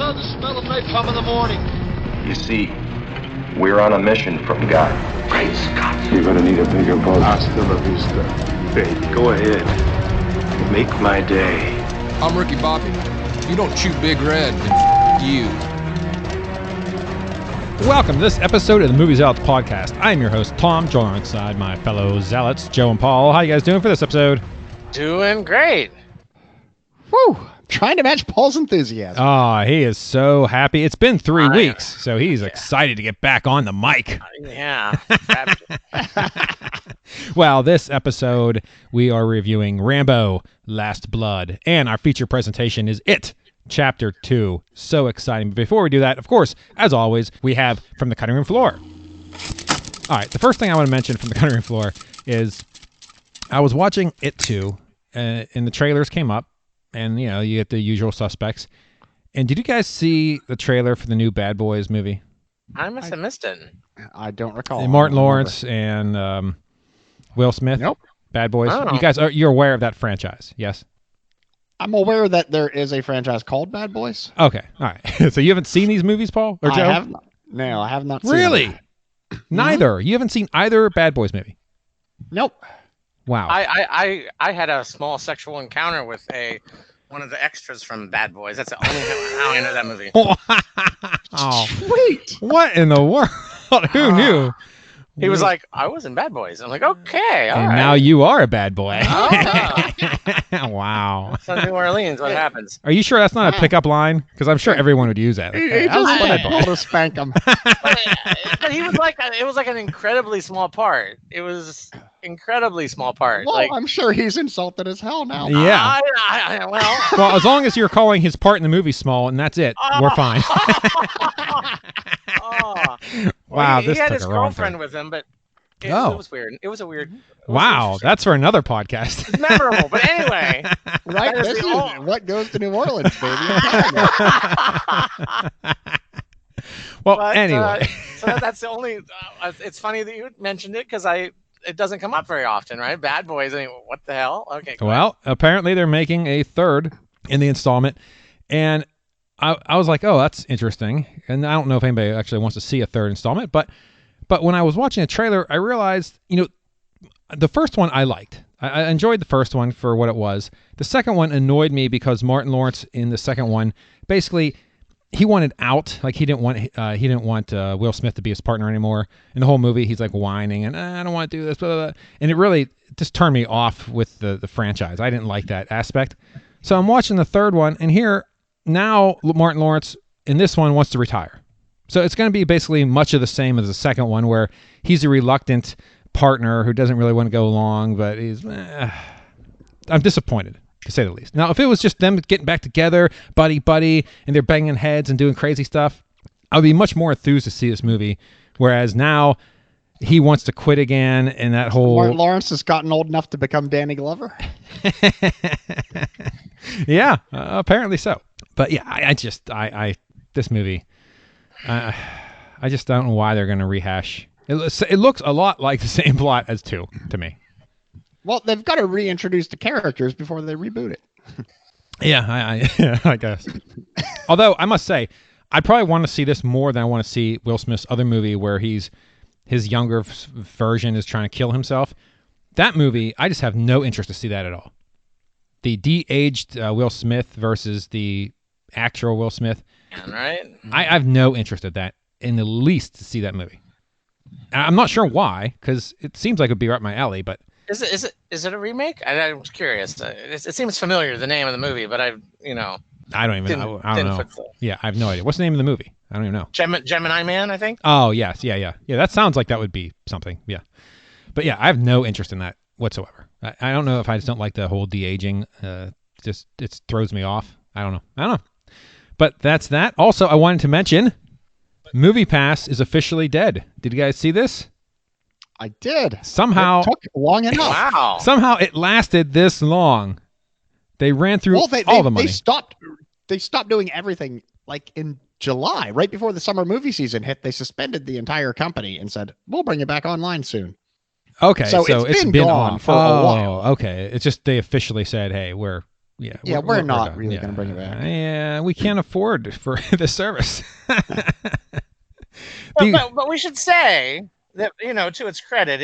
love the smell of napalm in the morning. You see, we're on a mission from God. Great Scott. You're gonna need a bigger boat. Hasta la vista, baby. Go ahead. Make my day. I'm Ricky Bobby. You don't chew Big Red, then you. Welcome to this episode of the Movie Zealots podcast. I'm your host, Tom, joined alongside my fellow Zealots, Joe and Paul. How you guys doing for this episode? Doing great. Woo! Trying to match Paul's enthusiasm. Oh, he is so happy. It's been 3 weeks, so he's excited to get back on the mic. Yeah. Well, this episode, we are reviewing Rambo, Last Blood, and our feature presentation is It, Chapter 2. So exciting. But before we do that, of course, as always, we have From the Cutting Room Floor. All right, the first thing I want to mention from the cutting room floor is I was watching It 2, and the trailers came up, and, you know, you get the usual suspects. And did you guys see the trailer for the new Bad Boys movie? I must have missed it. I don't recall. And Martin Lawrence and Will Smith. Nope. Bad Boys. Oh. You guys you're aware of that franchise, yes? I'm aware that there is a franchise called Bad Boys. Okay, all right. So you haven't seen these movies, Paul? Or Joe? I have not. No, I have not seen Really? them. Neither. You haven't seen either Bad Boys movie? Nope. Wow. I had a small sexual encounter with one of the extras from Bad Boys. That's the only how I know that movie. Oh, Sweet. what in the world? Who knew? He was like, I was in Bad Boys. I'm like, okay, all And right. now you are a bad boy. Oh, Wow. so New Orleans, what happens? Are you sure that's not a pickup line? Because I'm sure everyone would use that. Like, He hey, I was just a bad boy. told to spank him. But he was like, it was like an incredibly small part. It was incredibly small part. Well, like, I'm sure he's insulted as hell now. Yeah. Well, Well, as long as you're calling his part in the movie small and that's it, we're fine. oh. Wow, he this had took his a wrong girlfriend turn. with him, but it was weird. It was a weird. Wow, that's for another podcast. It's memorable. But anyway, Right? that is This is the what goes to New Orleans, baby. Well, But, anyway. so that's the only. It's funny that you mentioned it because it doesn't come up very often, right? Bad Boys. I mean, what the hell? Okay. Go Well, apparently they're making a third in the installment, and I was like, oh, that's interesting. And I don't know if anybody actually wants to see a third installment, but when I was watching the trailer, I realized, you know, the first one I liked. I enjoyed the first one for what it was. The second one annoyed me because Martin Lawrence in the second one, basically, he wanted out. Like he didn't want Will Smith to be his partner anymore. In the whole movie, he's like whining and I don't want to do this, blah, blah, blah. And it really just turned me off with the franchise. I didn't like that aspect. So I'm watching the third one, and here now Martin Lawrence in this one wants to retire. So it's going to be basically much of the same as the second one, where he's a reluctant partner who doesn't really want to go along, but he's. I'm disappointed, to say the least. Now, if it was just them getting back together, buddy, and they're banging heads and doing crazy stuff, I would be much more enthused to see this movie. Whereas now he wants to quit again, and that whole Martin Lawrence has gotten old enough to become Danny Glover. Yeah, apparently so. But yeah, I this movie, I just don't know why they're going to rehash. It looks a lot like the same plot as 2 to me. Well, they've got to reintroduce the characters before they reboot it. Yeah, I guess. Although I must say, I probably want to see this more than I want to see Will Smith's other movie where his younger version is trying to kill himself. That movie, I just have no interest to see that at all. The de-aged Will Smith versus the actual Will Smith. Right. I have no interest in that in the least to see that movie. I'm not sure why, because it seems like it'd be right up my alley, but Is it a remake? I was curious. It seems familiar, the name of the movie, but I don't even know. I don't know. Yeah, I have no idea. What's the name of the movie? I don't even know. Gemini Man, I think. Oh, yes. Yeah. That sounds like that would be something. Yeah. But yeah, I have no interest in that whatsoever. I don't know if I just don't like the whole de-aging. Just it throws me off. I don't know. But that's that. Also, I wanted to mention MoviePass is officially dead. Did you guys see this? I did. Somehow. It took long enough. Wow. Somehow it lasted this long. They ran through all the money. They stopped doing everything like in July, right before the summer movie season hit. They suspended the entire company and said, we'll bring it back online soon. Okay, so it's been gone on for a while. Okay, it's just they officially said, hey, we're we're not really going to bring it back. Yeah, we can't afford for the service. But we should say that, to its credit,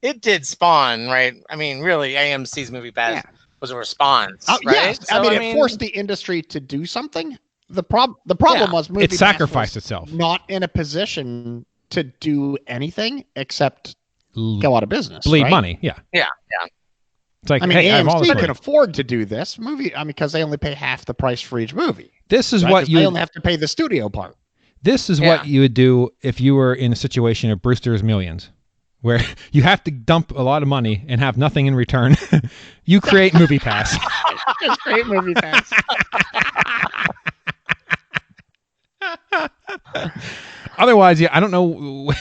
it did spawn, right? I mean, really, AMC's MoviePass was a response, right? Yes. So, it forced the industry to do something. The problem was MoviePass it sacrificed itself. Not in a position to do anything except go out of business. Bleed money. Yeah. It's like, AMC can afford to do this movie. Because they only pay half the price for each movie. This is what they only have to pay the studio part. This is what you would do if you were in a situation of Brewster's Millions, where you have to dump a lot of money and have nothing in return. You create MoviePass. Just create MoviePass. Otherwise, I don't know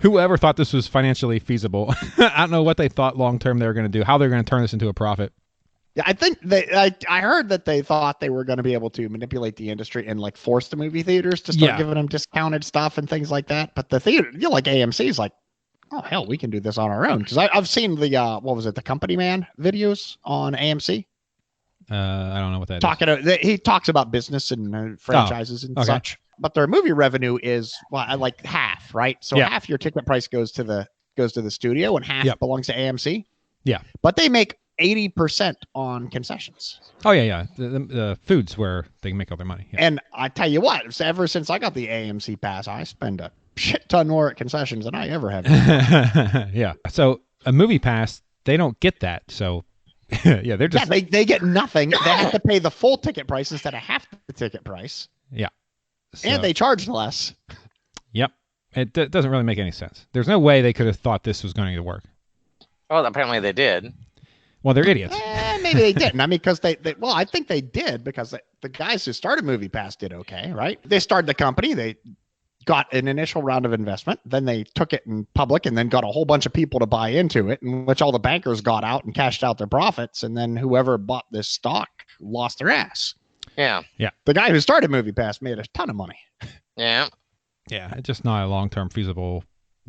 whoever thought this was financially feasible. I don't know what they thought long term they were going to do, how they're going to turn this into a profit. Yeah, I think I heard that they thought they were going to be able to manipulate the industry and force the movie theaters to start giving them discounted stuff and things like that. But the theater, like AMC, is like, oh hell, we can do this on our own. Because I've seen the the Company Man videos on AMC. I don't know what that is. He talks about business and franchises and such. But their movie revenue is like half, right? So half your ticket price goes to the studio and half belongs to AMC. Yeah, but they make 80% on concessions. Oh yeah. The food's where they make all their money. Yeah. And I tell you what, ever since I got the AMC pass, I spend a shit ton more at concessions than I ever have. Yeah. So a MoviePass, they don't get that. So they're just they get nothing. They have to pay the full ticket price instead of half the ticket price. Yeah. So, and they charge less. Yep. It doesn't really make any sense. There's no way they could have thought this was going to work. Well, apparently they did. Well, they're idiots. Maybe they didn't. I mean, because I think they did because the guys who started MoviePass did okay, right? They started the company. They got an initial round of investment. Then they took it in public and then got a whole bunch of people to buy into it, in which all the bankers got out and cashed out their profits. And then whoever bought this stock lost their ass. Yeah. The guy who started MoviePass made a ton of money. Yeah. Yeah. It's just not a long-term feasible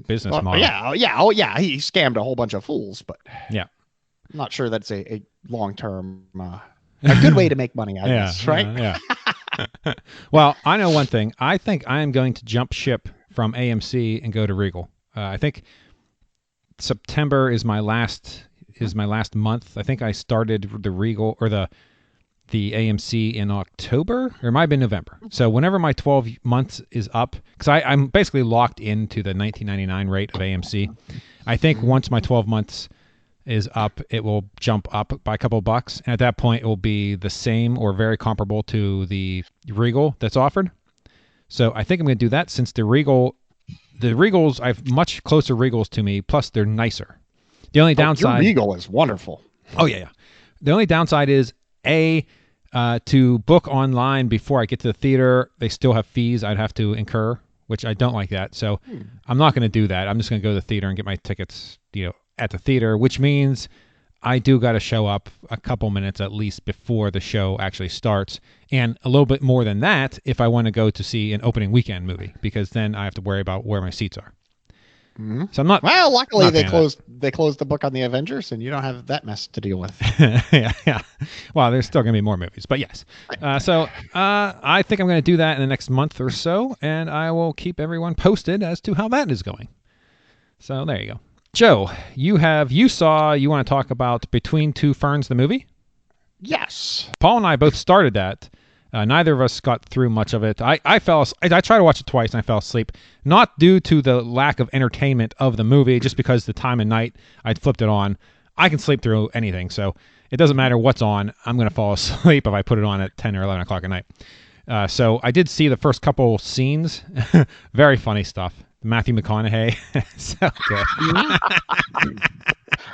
business model. Yeah. He scammed a whole bunch of fools, but yeah. I'm not sure that's a long-term, a good way to make money, I guess, right? Yeah. Well, I know one thing. I think I am going to jump ship from AMC and go to Regal. I think September is my last month. I think I started the Regal or the AMC in October, or it might have been November. So whenever my 12 months is up, because I'm basically locked into the $19.99 rate of AMC. I think once my 12 months is up, it will jump up by a couple of bucks. And at that point, it will be the same or very comparable to the Regal that's offered. So I think I'm going to do that since the Regals, I have much closer Regals to me, plus they're nicer. The only downside... Your Regal is wonderful. Oh, yeah. The only downside is, to book online before I get to the theater, they still have fees I'd have to incur, which I don't like that. So I'm not going to do that. I'm just going to go to the theater and get my tickets, at the theater, which means I do got to show up a couple minutes at least before the show actually starts, and a little bit more than that if I want to go to see an opening weekend movie, because then I have to worry about where my seats are. Mm-hmm. So I'm not. Well, luckily they closed the book on the Avengers, and you don't have that mess to deal with. Yeah. Well, there's still going to be more movies, but yes. So I think I'm going to do that in the next month or so, and I will keep everyone posted as to how that is going. So there you go. Joe, you want to talk about Between Two Ferns, the movie? Yes. Paul and I both started that. Neither of us got through much of it. I tried to watch it twice and I fell asleep, not due to the lack of entertainment of the movie, just because the time of night I'd flipped it on. I can sleep through anything, so it doesn't matter what's on. I'm going to fall asleep if I put it on at 10 or 11 o'clock at night. So I did see the first couple scenes. Very funny stuff. Matthew McConaughey. So good.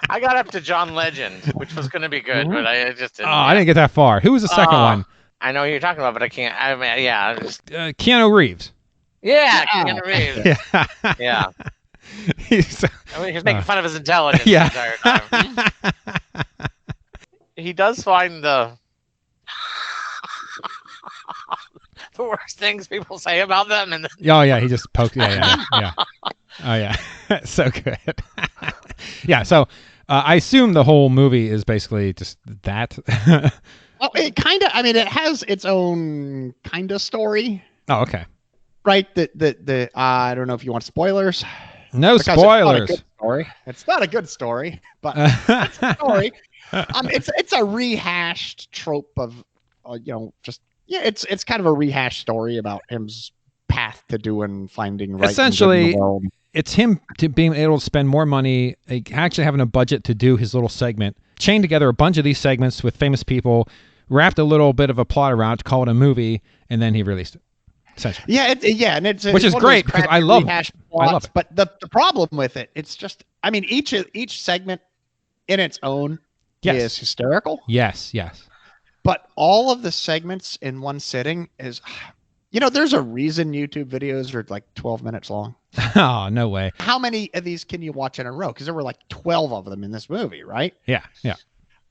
I got up to John Legend, which was going to be good, but I just didn't. I didn't get that far. Who was the second one? I know who you're talking about, but I can't. I mean, yeah. Keanu Reeves. Yeah, Keanu Reeves. Yeah. He's making fun of his intelligence the entire time. He does find the worst things people say about them. And he just poked. Yeah. Oh, yeah. So good. Yeah, so I assume the whole movie is basically just that. Well, it kind of. I mean, it has its own kind of story. Oh, okay. Right. I don't know if you want spoilers. No spoilers. It's not a good story, but it's a story. It's a rehashed trope of, it's kind of a rehashed story about him's path to finding right. Essentially, in the world. It's him being able to spend more money, actually having a budget to do his little segment, chain together a bunch of these segments with famous people, wrapped a little bit of a plot around it to call it a movie, and then he released it. Yeah, and it's which is great because I love it. I love it. But the problem with it, it's just, I mean, each segment in its own is hysterical. Yes. But all of the segments in one sitting is, there's a reason YouTube videos are like 12 minutes long. Oh, no way. How many of these can you watch in a row? Because there were like 12 of them in this movie, right? Yeah.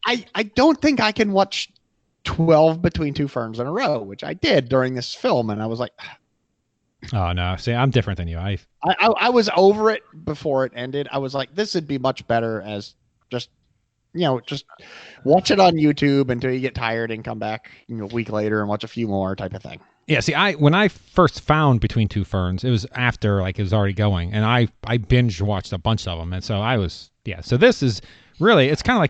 I don't think I can watch 12 Between Two Ferns in a row, which I did during this film, and I was like, oh no, see, I'm different than you. I was over it before it ended. I was like, this would be much better as just watch it on YouTube until you get tired and come back a week later and watch a few more type of thing. Yeah, see, when I first found Between Two Ferns, it was after it was already going, and I binge watched a bunch of them, and so so this is really, it's kind of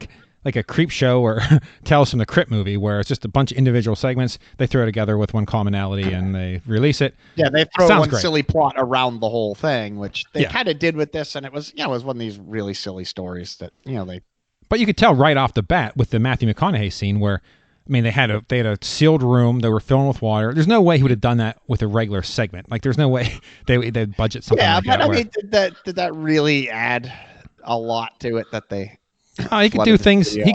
like a creep show or Tales from the Crypt movie where it's just a bunch of individual segments. They throw it together with one commonality and they release it. Yeah, they throw one silly plot around the whole thing, which they kind of did with this, and it was one of these really silly stories that they. But you could tell right off the bat with the Matthew McConaughey scene where, I mean, they had a sealed room. They were filling with water. There's no way he would have done that with a regular segment. Like, there's no way they'd budget something like that. Yeah, but I mean, did that really add a lot to it that they? He could do things. He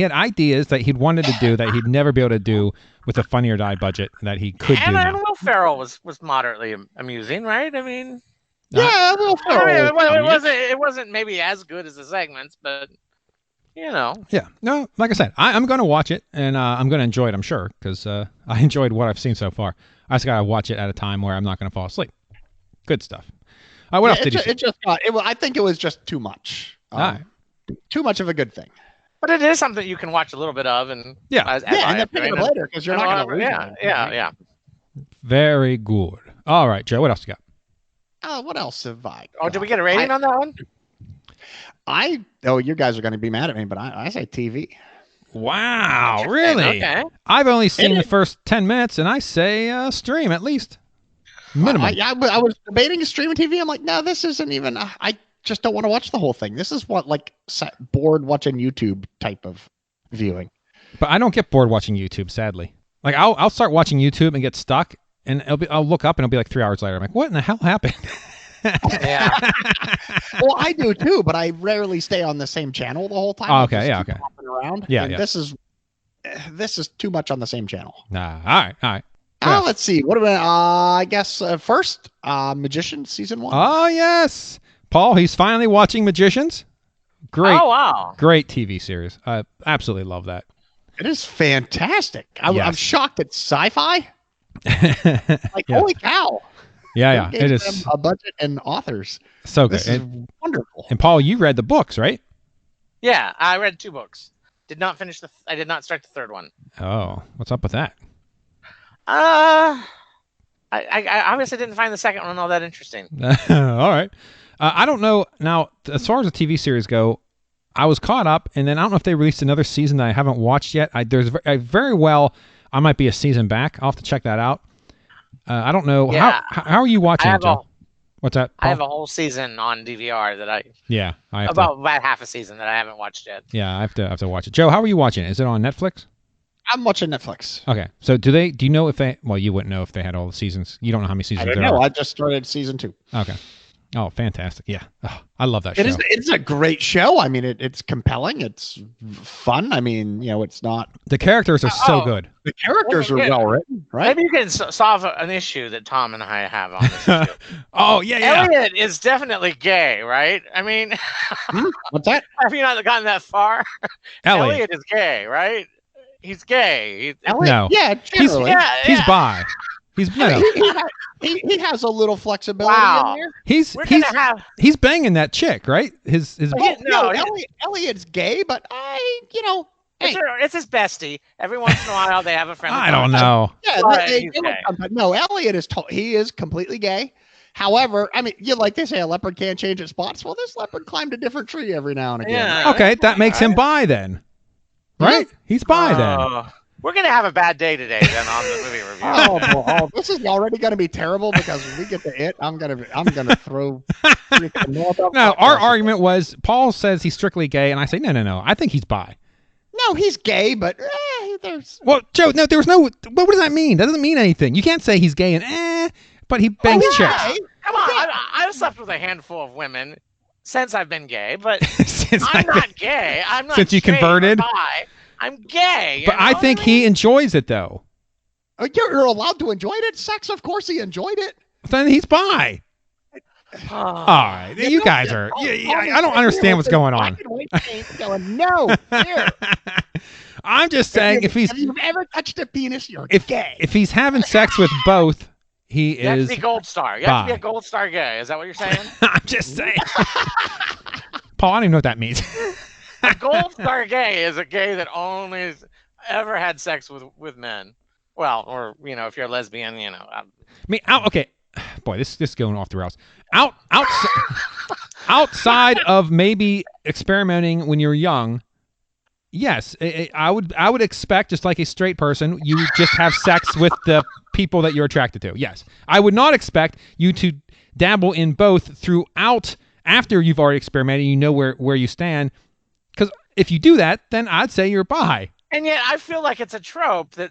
had ideas that he'd wanted to do that he'd never be able to do with a Funny or Die budget that he could do. And Will Ferrell was moderately amusing, right? I mean, yeah, Will Ferrell. It wasn't maybe as good as the segments, but Yeah, no, like I said, I'm going to watch it and I'm going to enjoy it. I'm sure because I enjoyed what I've seen so far. I just got to watch it at a time where I'm not going to fall asleep. Good stuff. What else did you see? I think it was just too much. Too much of a good thing. But it is something you can watch a little bit of, and and then pick it up later because you're not going to lose it. Yeah. Very good. All right, Joe, what else you got? What else have I got? Oh, did we get a rating on that one? You guys are going to be mad at me, but I say TV. Wow, really? Okay. I've only seen the first 10 minutes, and I say stream at least. Minimum. I was debating streaming TV. I'm like, no, this isn't even. I just don't want to watch the whole thing. This is what bored watching YouTube type of viewing. But I don't get bored watching YouTube, sadly. Like I'll start watching YouTube and get stuck, and I'll look up and it'll be like 3 hours later. I'm like, what in the hell happened? Yeah. Well, I do too, but I rarely stay on the same channel the whole time. Oh, okay, okay. Hopping around. Yeah. This is too much on the same channel. Nah. All right. Let's see. What about? I guess first, Magicians season 1. Oh yes. Paul, he's finally watching Magicians. Great. Oh, wow. Great TV series. I absolutely love that. It is fantastic. I'm shocked it's sci-fi. Holy cow. Yeah. It is a budget and authors. So good. This is wonderful. And Paul, you read the books, right? Yeah, I read 2 books. I did not start the third one. Oh, what's up with that? I obviously didn't find the second one all that interesting. All right. I don't know. Now, as far as the TV series go, I was caught up, and then I don't know if they released another season that I haven't watched yet. I might be a season back. I'll have to check that out. I don't know. Yeah. How are you watching it, Joe? What's that, Paul? I have a whole season on DVR that I have about half a season that I haven't watched yet. Yeah, I have to watch it. Joe, how are you watching it? Is it on Netflix? I'm watching Netflix. Okay. So do you know if they, well, you wouldn't know if they had all the seasons. You don't know how many seasons there are. I just started season 2. Okay. Oh, fantastic. Yeah. Oh, I love that show. It's a great show. I mean, it's compelling. It's fun. I mean, it's not. The characters are so good. The characters are well written, right? Maybe you can solve an issue that Tom and I have on this issue. Oh, yeah. Elliot is definitely gay, right? I mean, what's that? Have you not gotten that far? Elliot is gay, right? He's gay. No. Yeah, he's bi. He's no. he has a little flexibility in there. He's banging that chick, right? His Elliot's gay, but it's his bestie. Every once in a while, they have a friend. I don't know. No, Elliot is completely gay. However, I mean, like they say, a leopard can't change its spots. Well, this leopard climbed a different tree every now and again. Yeah. Okay, that makes him bi then, right? He's bi then. We're gonna have a bad day today then on the movie review. This is already gonna be terrible because when we get to it, I'm gonna throw. No, our argument was Paul says he's strictly gay, and I say no. I think he's bi. No, he's gay, but there's. Well, Joe, no, there was no. What does that mean? That doesn't mean anything. You can't say he's gay and but he bangs chicks. Come on, I've slept with a handful of women since I've been gay, but I'm not gay. I'm not. Since you converted. I'm gay. But I think he enjoys it, though. You're allowed to enjoy it. Sex, of course he enjoyed it. Then he's bi. All right. You guys are... I don't understand what's going on. No. Here. I'm just saying if you've ever touched a penis, you're gay. If he's having sex with both, he is... You have to be gold star. You have to be a gold star gay. Is that what you're saying? I'm just saying. Paul, I don't even know what that means. A gold star gay is a gay that only ever had sex with men. Well, or if you're a lesbian, okay. Boy, this is going off the rails. Outside of maybe experimenting when you're young, yes, I would expect, just like a straight person, you just have sex with the people that you're attracted to. Yes, I would not expect you to dabble in both throughout after you've already experimented. You know where you stand. Because if you do that, then I'd say you're bi. And yet I feel like it's a trope that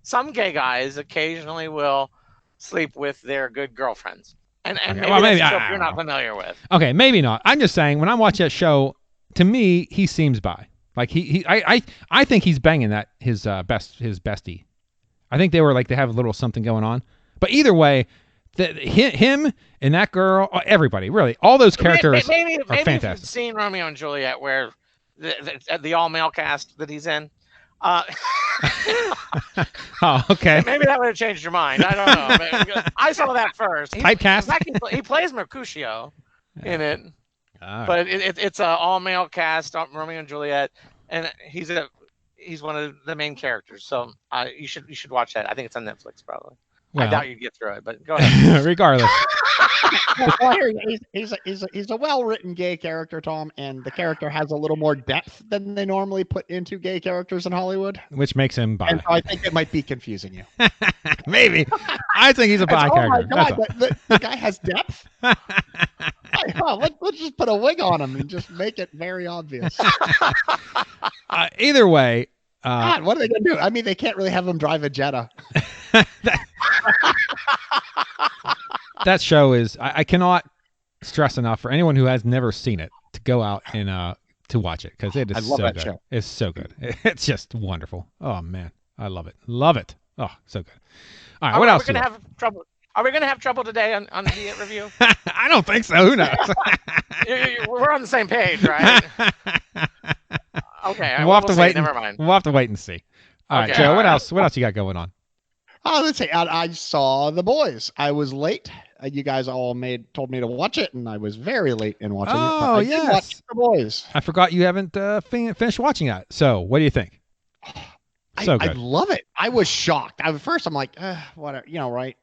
some gay guys occasionally will sleep with their good girlfriends. And maybe that's a trope you're not familiar with. Okay, maybe not. I'm just saying, when I watch that show, to me, he seems bi. Like I think he's banging that his bestie. I think they have a little something going on. But either way, him and that girl, everybody, really, all those characters are fantastic. If you've seen Romeo and Juliet, where the all-male cast that he's in. Oh, okay. Maybe that would have changed your mind. I don't know. I saw that first. Typecast. He plays Mercutio in it, right. But it's an all-male cast, Romeo and Juliet, and he's one of the main characters. So you should watch that. I think it's on Netflix probably. Well, I doubt you'd get through it, but go ahead. Regardless. He's a well-written gay character, Tom, and the character has a little more depth than they normally put into gay characters in Hollywood. Which makes him bi. And so I think it might be confusing you. Maybe. I think he's a bi character. Oh my God, the guy has depth? Let's just put a wig on him and just make it very obvious. Either way. God, what are they going to do? I mean, they can't really have him drive a Jetta. That show is, I cannot stress enough for anyone who has never seen it to go out and to watch it, because it is so good. Show. It's so good. It's just wonderful. Oh man, I love it. Love it. Oh, so good. All right, what else? Are we going to have trouble today on the review? I don't think so. Who knows? We're on the same page, right? Okay, we'll have to wait. Never mind. We'll have to wait and see. All right, Joe. What else? What else you got going on? Let's see. I saw The Boys. I was late. You guys all told me to watch it, and I was very late in watching it. Oh, yes. Watch The Boys. I forgot you haven't finished watching that. So, what do you think? So good. I love it. I was shocked. At first, I'm like, whatever, right?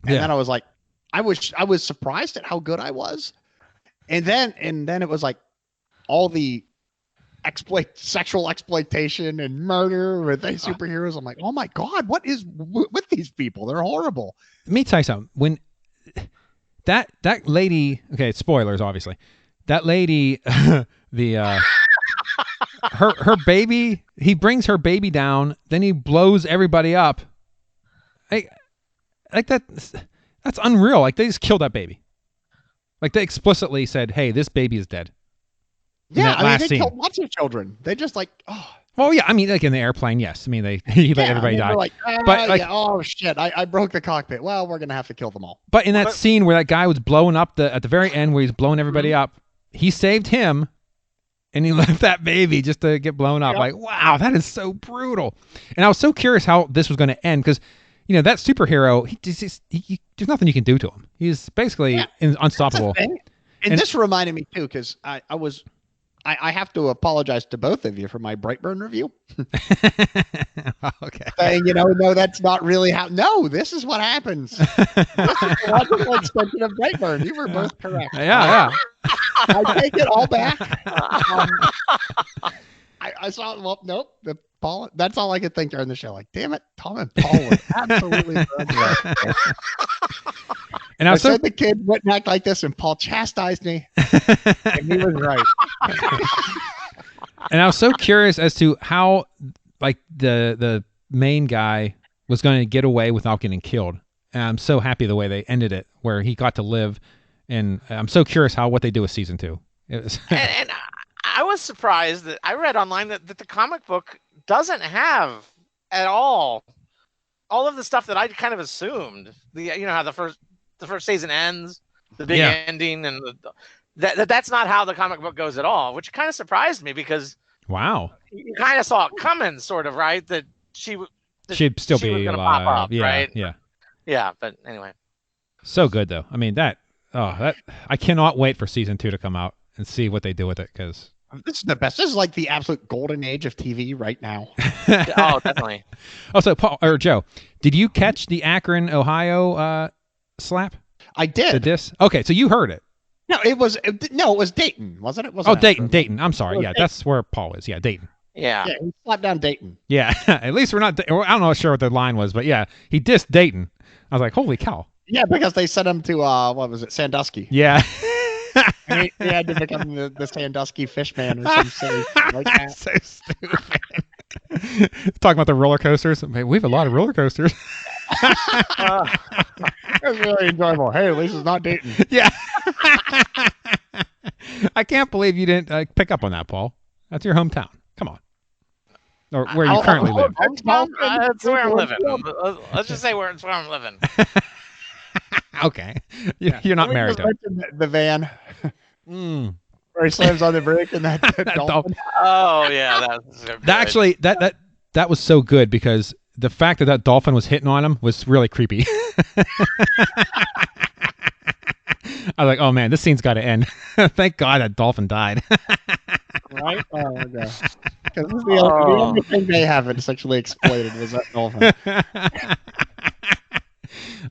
And then I was like, I was surprised at how good I was, and then it was like all the sexual exploitation and murder with these superheroes. I'm like, oh my God, what is with these people? They're horrible. Let me tell you something. When that lady, okay, spoilers, obviously, that lady, her baby, he brings her baby down, then he blows everybody up. Like that's unreal. Like, they just killed that baby. Like, they explicitly said, hey, this baby is dead. Yeah, I mean, they killed lots of children. They just Well, yeah, I mean, like in the airplane, yes. I mean, he let everybody die. Like, but oh shit, I broke the cockpit. Well, we're gonna have to kill them all. But in that scene where that guy was blowing up at the very end, where he's blowing everybody up, he saved him, and he left that baby just to get blown up. Yep. Like, wow, that is so brutal. And I was so curious how this was going to end, because that superhero, there's nothing you can do to him. He's basically unstoppable. And this reminded me too, because I have to apologize to both of you for my Brightburn review. Okay. Saying, no, that's not really how. No, this is what happens. This is the logical extension of Brightburn. You were both correct. Yeah. I take it all back. I saw. Well, nope. Paul. That's all I could think during the show. Like, damn it, Tom and Paul were absolutely correct. And I said the kid wouldn't act like this, and Paul chastised me, and he was right. And I was so curious as to how, like, the main guy was going to get away without getting killed. And I'm so happy the way they ended it, where he got to live. And I'm so curious what they do with season 2. It was and I was surprised that I read online that the comic book doesn't have at all of the stuff that I kind of assumed. How the first season ends, the big ending, and that's not how the comic book goes at all, which kind of surprised me because wow, you kind of saw it coming, sort of, right? That she'd still be alive, pop up, right? Yeah. But anyway, so good though. I mean that I cannot wait for season 2 to come out and see what they do with it, because this is the best. This is like the absolute golden age of TV right now. Oh, definitely. Also, Paul or Joe, did you catch the Akron, Ohio slap? I did. The diss? Okay, so you heard it. No, it was Dayton, wasn't it? Dayton. I'm sorry. Yeah, Dayton. That's where Paul is. Yeah, Dayton. Yeah, he slapped down Dayton. Yeah, at least we're not. I don't know sure what the line was, but yeah, he dissed Dayton. I was like, holy cow. Yeah, because they sent him to what was it, Sandusky? Yeah. And he had to become the Sandusky Fishman or some silly like that. So stupid. Talking about the roller coasters. Man, we have a lot of roller coasters. It was really enjoyable. Hey, at least it's not Dayton. Yeah. I can't believe you didn't pick up on that, Paul. That's your hometown. Come on. Or where you currently live. That's where I'm living. Let's just say it's where I'm living. Okay. You're not married to him. The van. Where he slams on the brake and that dolphin. Oh, yeah. Actually, that was so good because the fact that dolphin was hitting on him was really creepy. I was like, oh man, this scene's got to end. Thank God that dolphin died. Right? Oh my God. Because the only thing they haven't sexually exploited was that dolphin.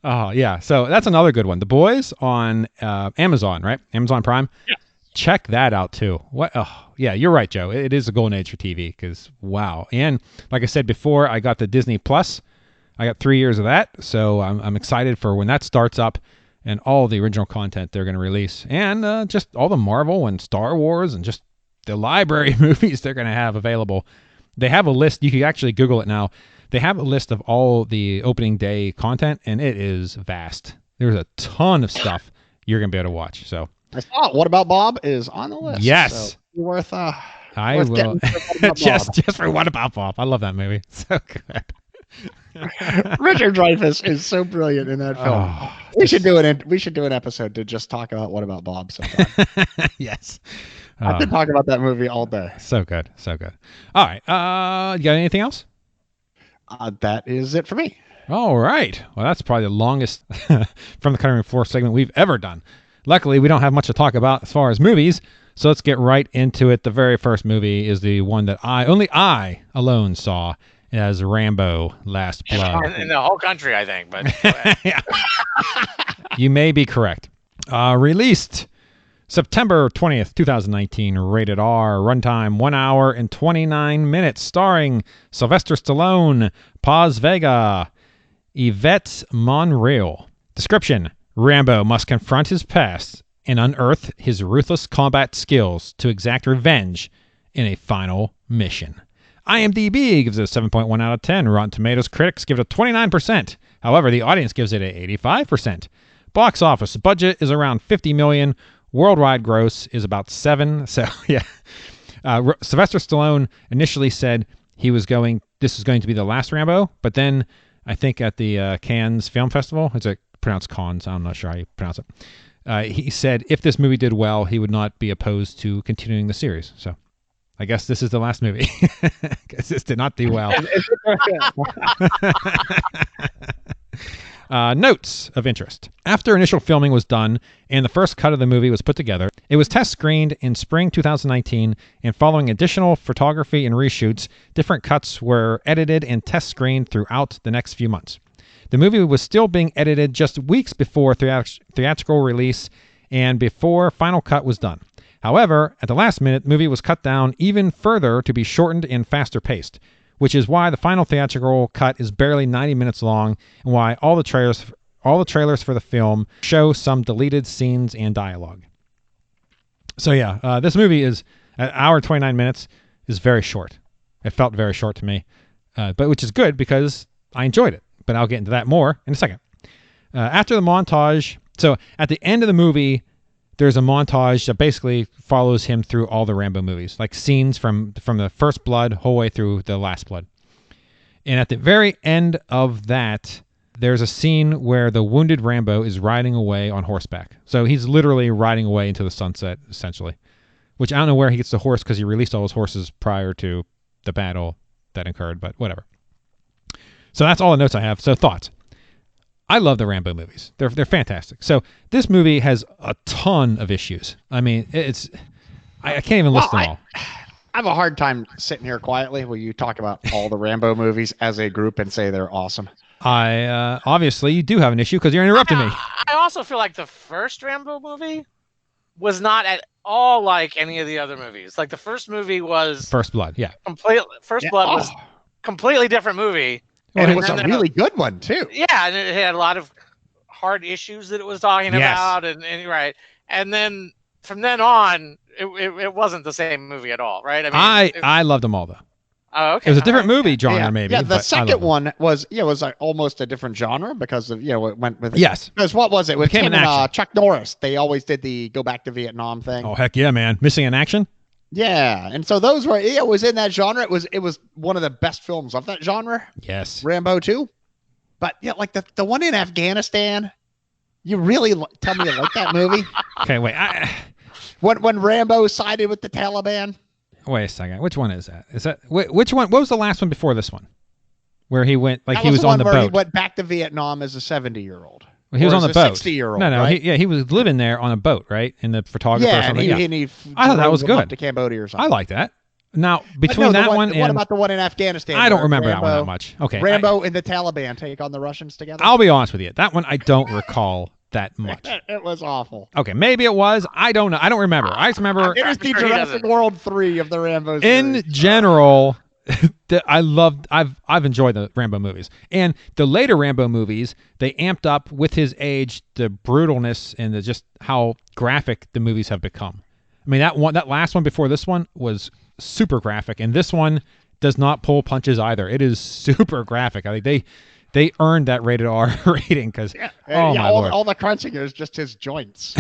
Oh yeah, so that's another good one. The Boys on Amazon, right? Amazon Prime. Yeah. Check that out too. What? Oh yeah, you're right, Joe. It is a golden age for TV because wow. And like I said before, I got the Disney Plus. I got 3 years of that, so I'm excited for when that starts up and all the original content they're going to release, and just all the Marvel and Star Wars and just the library movies they're going to have available. They have a list. You can actually Google it now. They have a list of all the opening day content, and it is vast. There's a ton of stuff you're going to be able to watch. So I saw it. What About Bob is on the list. Yes. So worth I will. Just for What About Bob. I love that movie. So good. Richard Dreyfuss is so brilliant in that film. Oh, we should do an episode to just talk about What About Bob sometime. Yes. I could talk about that movie all day. So good. So good. All right. You got anything else? That is it for me. All right. Well, that's probably the longest From the Cutting Room Floor segment we've ever done. Luckily, we don't have much to talk about as far as movies, so let's get right into it. The very first movie is the one that only I alone saw, as Rambo: Last Blood. In the whole country, I think. But yeah. You may be correct. Released September 20th, 2019, rated R, runtime 1 hour and 29 minutes, starring Sylvester Stallone, Paz Vega, Yvette Monreal. Description: Rambo must confront his past and unearth his ruthless combat skills to exact revenge in a final mission. IMDb gives it a 7.1 out of 10. Rotten Tomatoes critics give it a 29%. However, the audience gives it a 85%. Box office budget is around $50 million. Worldwide gross is about 7. So yeah, Sylvester Stallone initially said this was going to be the last Rambo, but then I think at the Cannes Film Festival, it's pronounced Cannes, I'm not sure how you pronounce it. He said if this movie did well, he would not be opposed to continuing the series. So I guess this is the last movie because this did not do well. Notes of interest. After initial filming was done and the first cut of the movie was put together, it was test screened in spring 2019, and following additional photography and reshoots, different cuts were edited and test screened throughout the next few months. The movie was still being edited just weeks before theatrical release and before final cut was done. However, at the last minute, the movie was cut down even further to be shortened and faster paced, which is why the final theatrical cut is barely 90 minutes long, and why all the trailers for the film show some deleted scenes and dialogue. So yeah, this movie is an hour and 29 minutes, is very short. It felt very short to me, but which is good because I enjoyed it. But I'll get into that more in a second. After the montage, so at the end of the movie, there's a montage that basically follows him through all the Rambo movies, like scenes from the first Blood whole way through the last Blood. And at the very end of that, there's a scene where the wounded Rambo is riding away on horseback. So he's literally riding away into the sunset, essentially. Which I don't know where he gets the horse because he released all his horses prior to the battle that occurred, but whatever. So that's all the notes I have. So thoughts. I love the Rambo movies. They're fantastic. So this movie has a ton of issues. I mean, I can't even list them all. I have a hard time sitting here quietly while you talk about all the Rambo movies as a group and say they're awesome. I obviously you do have an issue because you're interrupting me. I also feel like the first Rambo movie was not at all like any of the other movies. Like the first movie was First Blood, yeah. First Blood was completely different movie. And it was a really good one, too. Yeah, and it had a lot of hard issues that it was talking about. And right. And then from then on, it wasn't the same movie at all, right? I mean, I loved them all, though. Oh, okay. It was a different movie genre, maybe. Yeah, the second one was like almost a different genre because of, it went with it. Yes. Because what was it? With Became him an and action. Chuck Norris. They always did the go back to Vietnam thing. Oh, heck yeah, man. Missing in Action? Yeah, and so those were, it was in that genre. It was one of the best films of that genre. Yes. Rambo 2. But yeah, like the one in Afghanistan, you really tell me you like that movie? Okay, wait. When Rambo sided with the Taliban? Wait a second. Which one is that? Is that which one? What was the last one before this one? Where he went, like he was on the boat. He went back to Vietnam as a 70-year-old. Well, he was on the boat. 60-year-old. No, right? he was living there on a boat, right? In the photographer or something. I thought that was good. To Cambodia or something. I like that. Now, between that one and... What about the one in Afghanistan? I don't remember that one that much. Okay. Rambo and the Taliban take on the Russians together? I'll be honest with you. That one I don't recall that much. It was awful. Okay, maybe it was. I don't know. I don't remember. I just remember... It was the Jurassic World 3 of the Rambo In series. general... I've enjoyed the Rambo movies, and the later Rambo movies, they amped up with his age the brutalness and just how graphic the movies have become. I mean, that last one before this one was super graphic, and this one does not pull punches either. It is super graphic. I think they earned that rated R rating because all the crunching is just his joints.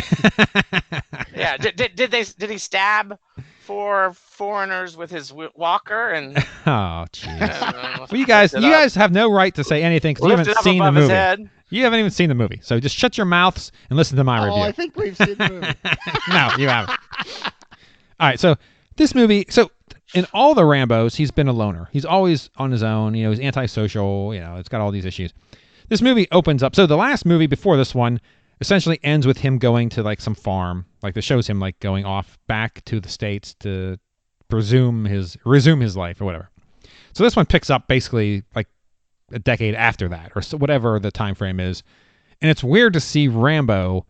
Yeah, did he stab 4 foreigners with his walker? And oh, jeez. Well, you guys have no right to say anything because you haven't seen the movie. You haven't even seen the movie, so just shut your mouths and listen to my review. I think we've seen the movie. No, you haven't. All right, so this movie. So in all the Rambos, he's been a loner. He's always on his own. He's antisocial. It's got all these issues. This movie opens up. So the last movie before this one essentially ends with him going to like some farm. Like it shows him like going off back to the States to resume his life or whatever. So this one picks up basically like a decade after that or so, whatever the time frame is. And it's weird to see Rambo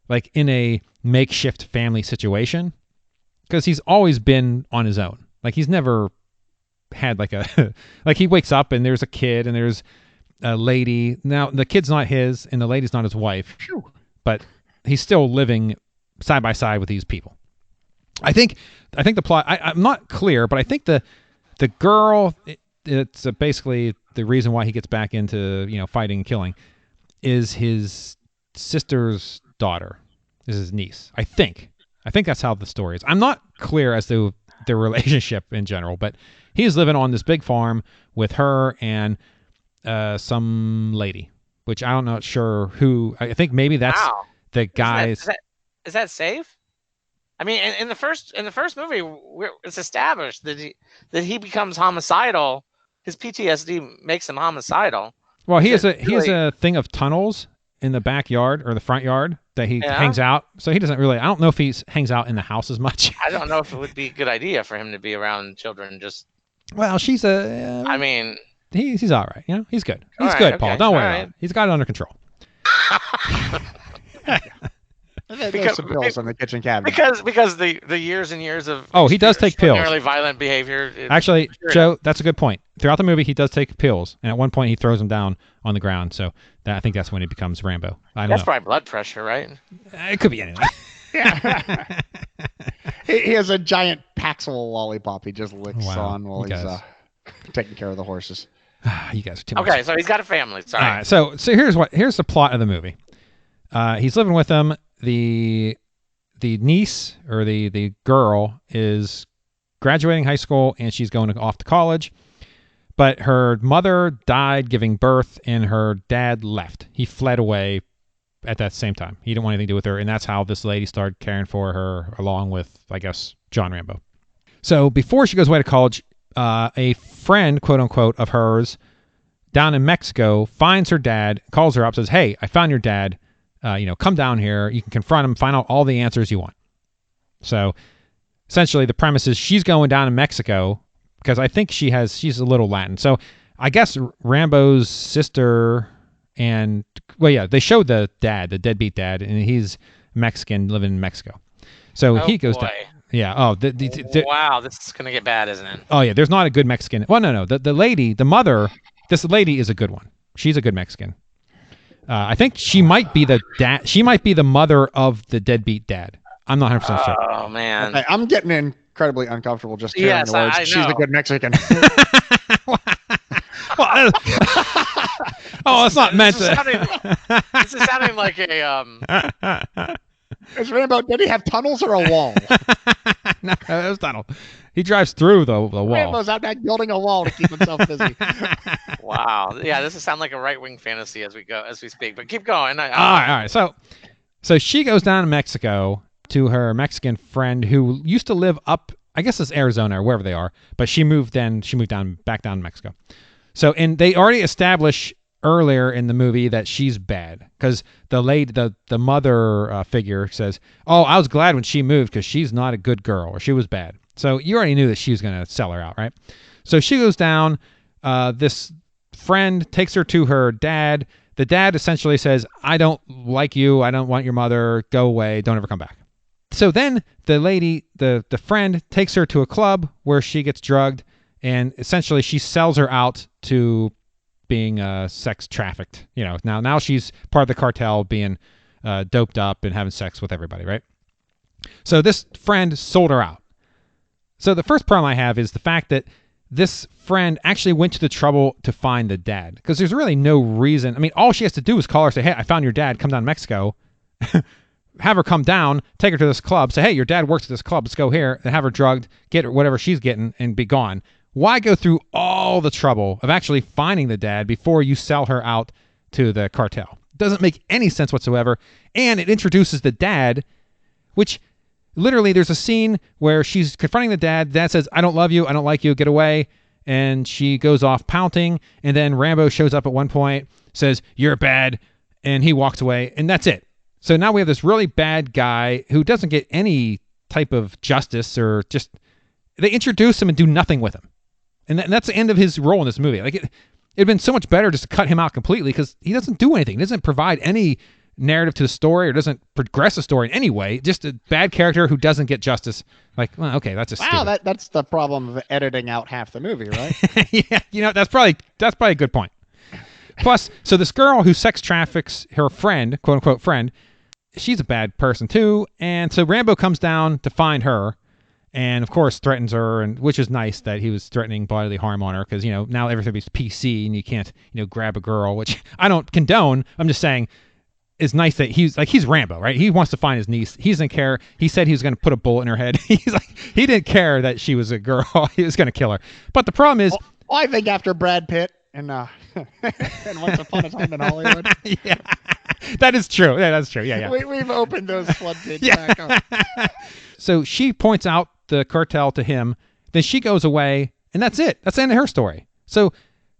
like in a makeshift family situation because he's always been on his own. Like he's never had like a like he wakes up and there's a kid and there's a lady. Now the kid's not his and the lady's not his wife, but he's still living side by side with these people. I think the plot. I'm not clear, but I think the girl. It's basically the reason why he gets back into fighting and killing is his sister's daughter. Is his niece. I think that's how the story is. I'm not clear as to their relationship in general, but he's living on this big farm with her and some lady, which I'm not sure who. I think maybe that's the guy's. Is that safe? I mean, in the first movie, it's established that he becomes homicidal. His PTSD makes him homicidal. Well, he has a thing of tunnels in the backyard or the front yard that he hangs out. So he doesn't really. I don't know if he hangs out in the house as much. I don't know if it would be a good idea for him to be around children. Just. Well, she's a. I mean, he's all right. You know, he's good. He's right, good, okay, Paul. Don't worry all about right. it. He's got it under control. There's some pills in the kitchen cabinet. Because the years and years of He does take pills. extraordinarily violent behavior. Actually, Joe, that's a good point. Throughout the movie, he does take pills, and at one point, he throws them down on the ground. So I think that's when he becomes Rambo. I don't That's know. probably blood pressure, right? It could be anything. He has a giant Paxil lollipop he just licks Wow, on while you he's guys. taking care of the horses. You guys are too much. Okay, so he's got a family. Sorry. All right, so here's the plot of the movie. He's living with them. The niece or the girl is graduating high school and she's going off to college, but her mother died giving birth and her dad left. He fled away at that same time. He didn't want anything to do with her, and that's how this lady started caring for her along with, I guess, John Rambo. So before she goes away to college, a friend, quote unquote, of hers down in Mexico finds her dad, calls her up, says, "Hey, I found your dad. Come down here. You can confront him, find out all the answers you want." So essentially the premise is she's going down to Mexico because I think she's a little Latin. So I guess Rambo's sister they showed the dad, the deadbeat dad, and he's Mexican living in Mexico. So he goes down. Yeah. Oh, Wow, this is going to get bad, isn't it? Oh yeah, there's not a good Mexican. Well, no. The lady, the mother, this lady is a good one. She's a good Mexican. I think she might be the dad. She might be the mother of the deadbeat dad. I'm not 100% sure. Oh man, Okay, I'm getting incredibly uncomfortable just hearing the words. I She's know. a good Mexican. Well, it's not meant this to. This is sounding like a Is Rambo, did he have tunnels or a wall? No, it was tunnel. He drives through the wall. Rambo's out there building a wall to keep himself busy. Wow. Yeah, this is sound like a right-wing fantasy as we speak. But keep going. All right. So she goes down to Mexico to her Mexican friend who used to live up, I guess it's Arizona or wherever they are, but she moved back down to Mexico. So, and they already established earlier in the movie that she's bad because the mother figure says, "Oh, I was glad when she moved because she's not a good girl or she was bad." So you already knew that she was going to sell her out, right? So she goes down. This friend takes her to her dad. The dad essentially says, "I don't like you. I don't want your mother. Go away. Don't ever come back." So then the lady, the friend, takes her to a club where she gets drugged, and essentially she sells her out to being sex trafficked. Now she's part of the cartel, being doped up and having sex with everybody, right? So this friend sold her out. So the first problem I have is the fact that this friend actually went to the trouble to find the dad, because there's really no reason. I mean, all she has to do is call her, say, "Hey, I found your dad. Come down to Mexico." Have her come down, take her to this club, say, "Hey, your dad works at this club. Let's go here," and have her drugged, get her whatever she's getting, and be gone. Why go through all the trouble of actually finding the dad before you sell her out to the cartel? Doesn't make any sense whatsoever. And it introduces the dad, which literally there's a scene where she's confronting the dad. Dad says, "I don't love you. I don't like you. Get away." And she goes off pouting. And then Rambo shows up at one point, says, "You're bad." And he walks away. And that's it. So now we have this really bad guy who doesn't get any type of justice, or just they introduce him and do nothing with him. And that's the end of his role in this movie. Like it'd been so much better just to cut him out completely, because he doesn't do anything. He doesn't provide any narrative to the story, or doesn't progress the story in any way. Just a bad character who doesn't get justice. Like, well, okay, that's just stupid. That's the problem of editing out half the movie, right? Yeah, that's probably a good point. Plus, so this girl who sex traffics her friend, quote unquote friend, she's a bad person too. And so Rambo comes down to find her, and of course threatens her, and which is nice that he was threatening bodily harm on her, because now everything's PC and you can't grab a girl, which I don't condone. I'm just saying it's nice that he's Rambo, right? He wants to find his niece. He doesn't care. He said he was going to put a bullet in her head. He didn't care that she was a girl. He was going to kill her. But the problem is, I think after Brad Pitt and and Once Upon a Time in Hollywood. Yeah, that is true. Yeah, that's true. Yeah. We've opened those floodgates back up. So she points out the cartel to him. Then she goes away, and that's it. That's the end of her story. So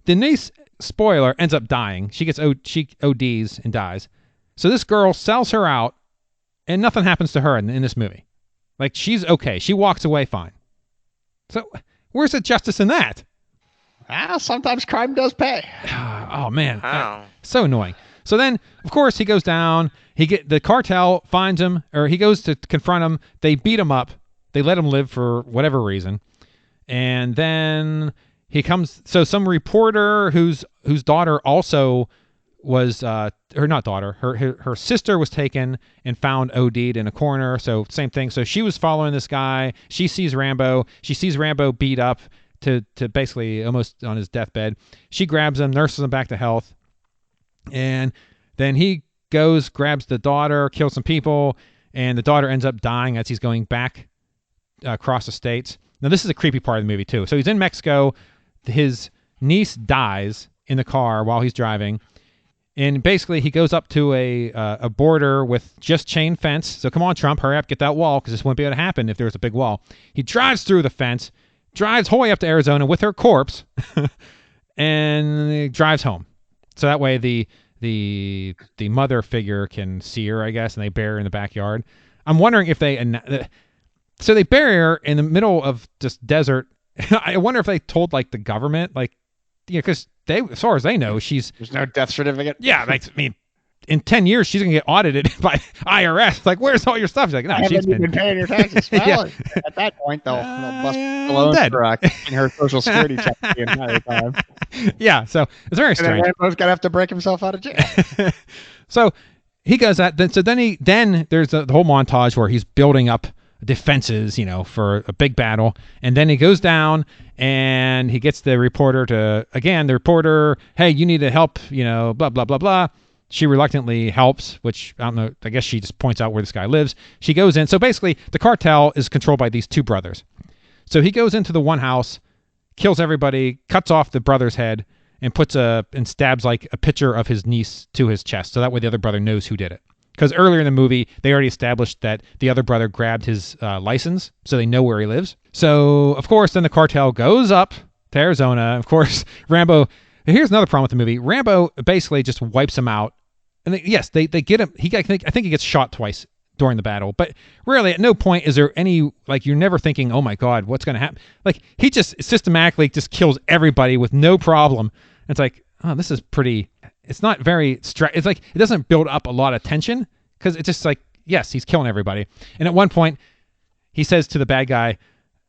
the niece spoiler, ends up dying. She ODs and dies. So this girl sells her out, and nothing happens to her in this movie. Like, she's okay. She walks away fine. So where's the justice in that? Sometimes crime does pay. Oh man, so annoying. So then, of course, he goes down. The cartel finds him, or he goes to confront him. They beat him up. They let him live for whatever reason, and then he comes. So some reporter whose daughter also was not daughter. Her sister was taken and found OD'd in a corner. So same thing. So she was following this guy. She sees Rambo. She sees Rambo beat up to basically almost on his deathbed. She grabs him, nurses him back to health, and then he goes, grabs the daughter, kills some people, and the daughter ends up dying as he's going back across the states. Now this is a creepy part of the movie too. So he's in Mexico. His niece dies in the car while he's driving. And basically, he goes up to a border with just chain fence. So come on, Trump, hurry up, get that wall, because this wouldn't be able to happen if there was a big wall. He drives through the fence, drives whole way up to Arizona with her corpse, and he drives home. So that way the mother figure can see her, I guess, and they bury her in the backyard. I'm wondering if so they bury her in the middle of just desert. I wonder if they told like the government, like, because as far as they know, there's no death certificate. Yeah, like, I mean, in 10 years she's gonna get audited by IRS. Like, where's all your stuff? She's like, no, she's been paying your taxes. Well, yeah. At that point, they'll bust Stallone for keeping her Social Security check the entire time. Yeah, so it's very strange. And Rambo's gonna have to break himself out of jail. So he does that. Then there's the whole montage where he's building up defenses, for a big battle, and then he goes down and he gets the reporter hey, you need to help, blah blah blah blah. She reluctantly helps, which I don't know, I guess she just points out where this guy lives. She goes in. So basically the cartel is controlled by these two brothers. So he goes into the one house, kills everybody, cuts off the brother's head, and stabs like a picture of his niece to his chest, so that way the other brother knows who did it. Because earlier in the movie, they already established that the other brother grabbed his license, so they know where he lives. So, of course, then the cartel goes up to Arizona. Of course, Rambo... Here's another problem with the movie. Rambo basically just wipes him out. And they get him... I think he gets shot twice during the battle. But really, at no point is there any... Like, you're never thinking, oh my God, what's going to happen? Like, he just systematically just kills everybody with no problem. And it's like, oh, this is pretty... It's not very... It's like, it doesn't build up a lot of tension, because it's just like, yes, he's killing everybody. And at one point, he says to the bad guy,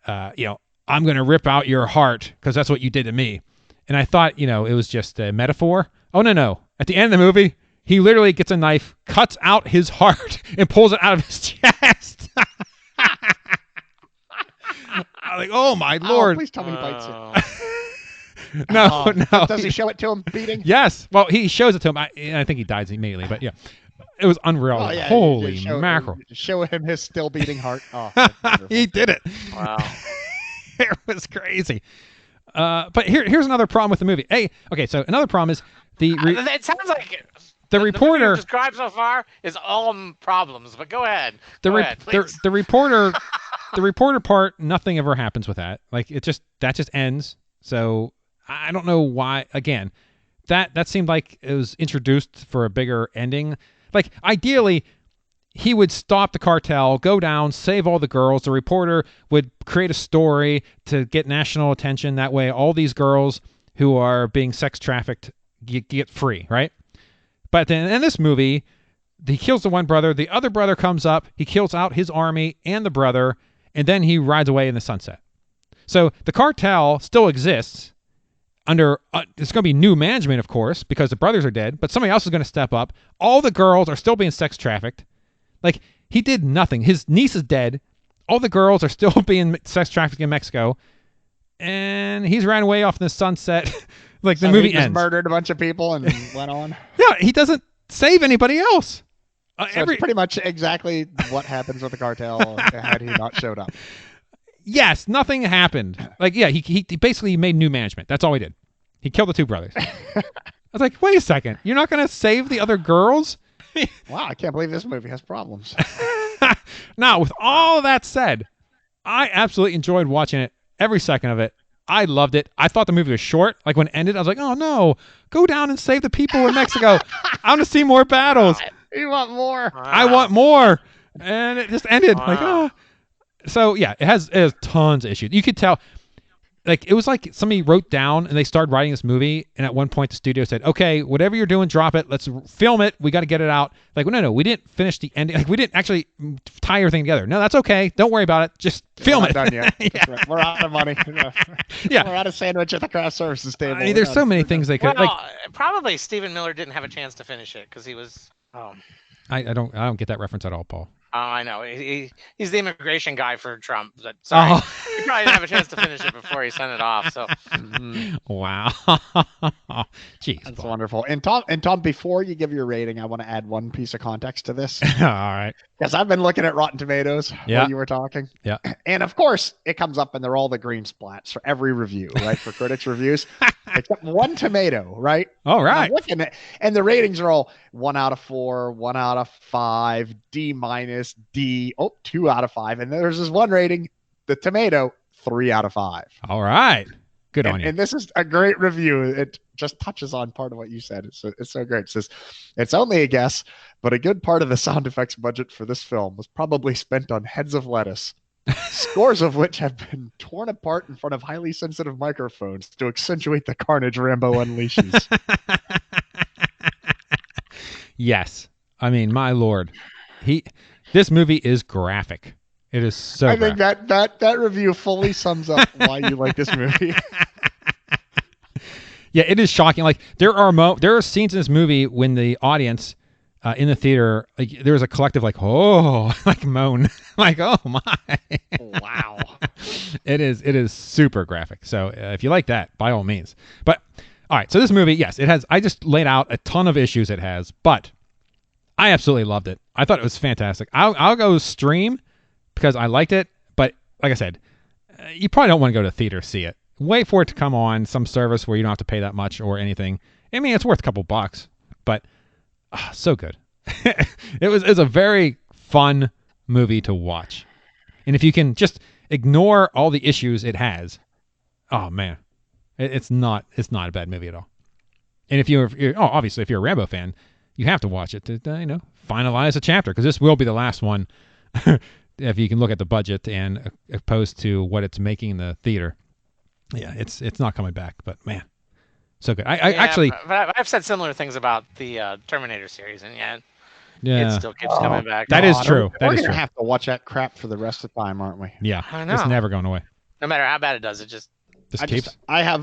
I'm going to rip out your heart because that's what you did to me. And I thought, it was just a metaphor. Oh, no. At the end of the movie, he literally gets a knife, cuts out his heart, and pulls it out of his chest. I'm like, oh, my Lord. Please tell me he bites it. No. Does he show it to him beating? Yes. Well, he shows it to him. I think he dies immediately, but yeah. It was unreal. Oh, yeah, holy mackerel. Show him his still beating heart. Oh, he did it. Wow. It was crazy. But here's another problem with the movie. So another problem is it sounds like the reporter the described so far is all problems, but go ahead. The reporter the reporter part, nothing ever happens with that. Like, that just ends. So I don't know why. Again, that seemed like it was introduced for a bigger ending. Like, ideally, he would stop the cartel, go down, save all the girls. The reporter would create a story to get national attention. That way, all these girls who are being sex trafficked get free, right? But then in this movie, he kills the one brother. The other brother comes up. He kills out his army and the brother, and then he rides away in the sunset. So the cartel still exists. There's going to be new management, of course, because the brothers are dead, but somebody else is going to step up. All the girls are still being sex trafficked. Like, he did nothing. His niece is dead. All the girls are still being sex trafficked in Mexico, and he's ran away off in the sunset. Like, the movie ends. Murdered a bunch of people and went on. Yeah, he doesn't save anybody else. It's pretty much exactly what happens with the cartel had he not showed up. Yes, nothing happened. Like, yeah, he basically made new management. That's all he did. He killed the two brothers. I was like, wait a second. You're not going to save the other girls? Wow, I can't believe this movie has problems. Now, with all that said, I absolutely enjoyed watching it, every second of it. I loved it. I thought the movie was short. Like when it ended, I was like, oh no, go down and save the people in Mexico. I want to see more battles. You want more? I want more. And it just ended. Wow. Like, oh. So yeah, it has tons of issues. You could tell, like it was like somebody wrote down and they started writing this movie, and at one point the studio said, okay, whatever you're doing, drop it. Let's film it. We got to get it out. Like, no, we didn't finish the ending. Like, we didn't actually tie everything together. No, that's okay. Don't worry about it. Just film it. We're not done yet. Yeah. We're out of money. Yeah. We're out of sandwich at the craft services table. I mean, there's so many things they could Well, like. probably Stephen Miller didn't have a chance to finish it because he was. Oh, I don't get that reference at all, Paul. I know. He's the immigration guy for Trump. Sorry. Oh. He probably didn't have a chance to finish it before he sent it off. So. Wow. Jeez. That's Paul. wonderful. And Tom, before you give your rating, I want to add one piece of context to this. All right. Because I've been looking at Rotten Tomatoes Yeah. while you were talking. Yeah. And of course, it comes up and they're all the green splats for every review, right? For critics' reviews, except one tomato, right? All And right. I'm looking at, and the ratings are all 1 out of 4, 1 out of 5, D minus, D, 2 out of 5. And then there's this one rating, the tomato, 3 out of 5. All right. Good on you. And this is a great review. It just touches on part of what you said. It's so great. It says, it's only a guess, but a good part of the sound effects budget for this film was probably spent on heads of lettuce, scores of which have been torn apart in front of highly sensitive microphones to accentuate the carnage Rambo unleashes. Yes. I mean, my Lord. This movie is graphic. It is so I think graphic. that review fully sums up why you like this movie. Yeah, it is shocking. Like there are scenes in this movie when the audience in the theater, like there was a collective like, oh, like moan, like, oh my. Wow. It is super graphic. So if you like that, by all means. But all right, so this movie, yes, it has. I just laid out a ton of issues it has, but I absolutely loved it. I thought it was fantastic. I'll go stream because I liked it. But like I said, you probably don't want to go to the theater to see it. Wait for it to come on some service where you don't have to pay that much or anything. I mean, it's worth a couple bucks, but so good. It was a very fun movie to watch. And if you can just ignore all the issues it has, oh man, it's not a bad movie at all. And if you're obviously if you're a Rambo fan, you have to watch it to finalize a chapter, because this will be the last one. If you can look at the budget and opposed to what it's making in the theater. Yeah, it's not coming back, but man, so good. I actually, but I've said similar things about the Terminator series, and yeah, it still keeps coming back. that is true. That We're is gonna true. have to watch that crap for the rest of the time, aren't we? Yeah, I know. it's never going away. No matter how bad it does, it just Keeps. I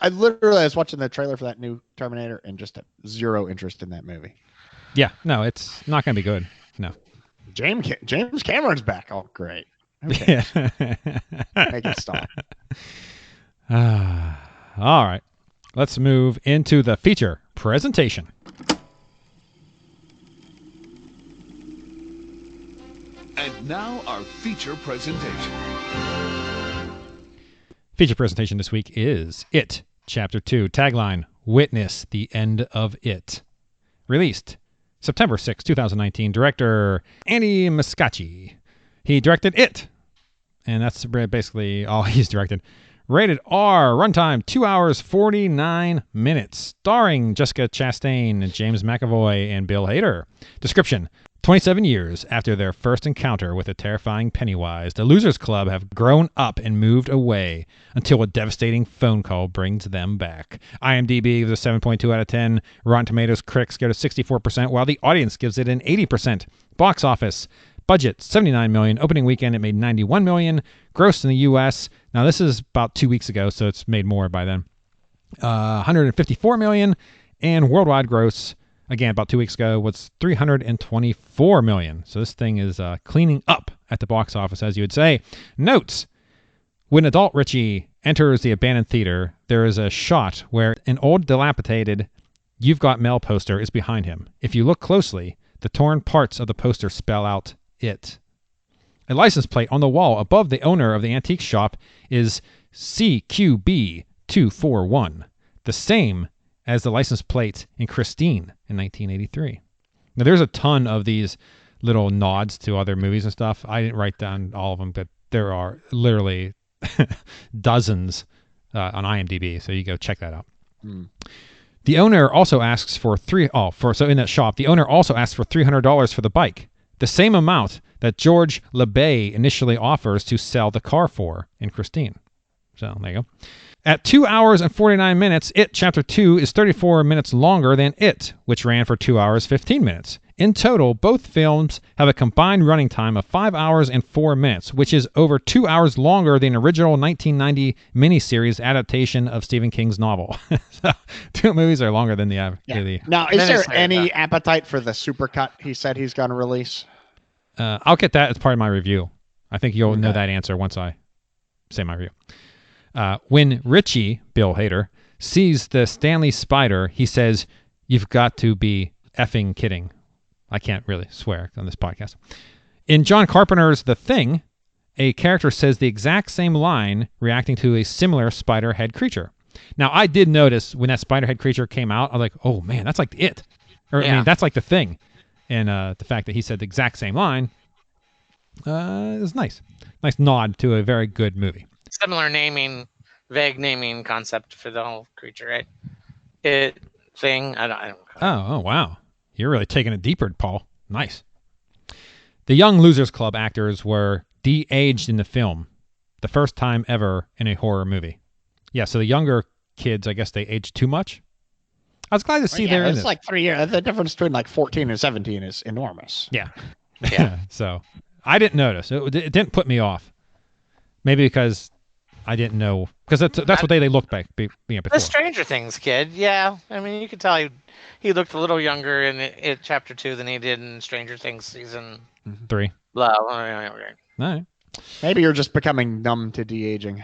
literally was watching the trailer for that new Terminator and just had zero interest in that movie. Yeah, no, it's not going to be good. No. James Cameron's back. Oh, great. Okay, Yeah. make it stop. All right. Let's move into the feature presentation. And now our feature presentation. Feature presentation this week is It, Chapter 2. Tagline, Witness the End of It. Released September 6, 2019. Director Andy Muschietti. He directed It. And that's basically all he's directed. Rated R. Runtime 2 hours 49 minutes. Starring Jessica Chastain, James McAvoy, and Bill Hader. Description. 27 years after their first encounter with a terrifying Pennywise, the Losers Club have grown up and moved away until a devastating phone call brings them back. IMDb gives a 7.2 out of 10. Rotten Tomatoes critics give it a 64%, while the audience gives it an 80%. Box office. Budget, $79 million. Opening weekend, it made $91 million. Gross in the U.S. Now, this is about 2 weeks ago, so it's made more by then. $154 million. And worldwide gross, again, about 2 weeks ago, was $324 million. So this thing is cleaning up at the box office, as you would say. Notes. When adult Richie enters the abandoned theater, there is a shot where an old dilapidated "You've Got Mail" poster is behind him. If you look closely, the torn parts of the poster spell out It. A license plate on the wall above the owner of the antique shop is CQB241, the same as the license plate in Christine in 1983. Now, there's a ton of these little nods to other movies and stuff. I didn't write down all of them, but there are literally dozens on IMDb, so you go check that out. The owner also asks for so in that shop, the owner also asks for $300 for the bike, the same amount that George LeBay initially offers to sell the car for in Christine. So there you go. At 2 hours and 49 minutes, It Chapter 2 is 34 minutes longer than It, which ran for 2 hours 15 minutes. In total, both films have a combined running time of 5 hours and 4 minutes, which is over 2 hours longer than the original 1990 miniseries adaptation of Stephen King's novel. So, 2 movies are longer than the average. Now, is there any appetite for the supercut he said he's going to release? I'll get that as part of my review. I think you'll know that answer once I say my review. When Richie, Bill Hader, sees the Stanley Spider, he says, "You've got to be effing kidding." I can't really swear on this podcast. In John Carpenter's The Thing, a character says the exact same line reacting to a similar spider head creature. Now, I did notice when that spider head creature came out, I was like, oh man, that's like It. Or, I mean, that's like The Thing. And the fact that he said the exact same line is nice. Nice nod to a very good movie. Similar naming, vague naming concept for the whole creature, right? It, Thing, I don't Oh, wow. You're really taking it deeper, Paul. Nice. The Young Losers Club actors were de-aged in the film, the first time ever in a horror movie. Yeah, so the younger kids, I guess they aged too much. I was glad to see they're in it. It's like 3 years. The difference between like 14 and 17 is enormous. Yeah. Yeah. So I didn't notice. It didn't put me off. Maybe because I didn't know. Because that's what they looked like before. The Stranger Things kid, yeah. I mean, you could tell he looked a little younger in It Chapter 2 than he did in Stranger Things Season 3. Blah. All right. Maybe you're just becoming numb to de-aging.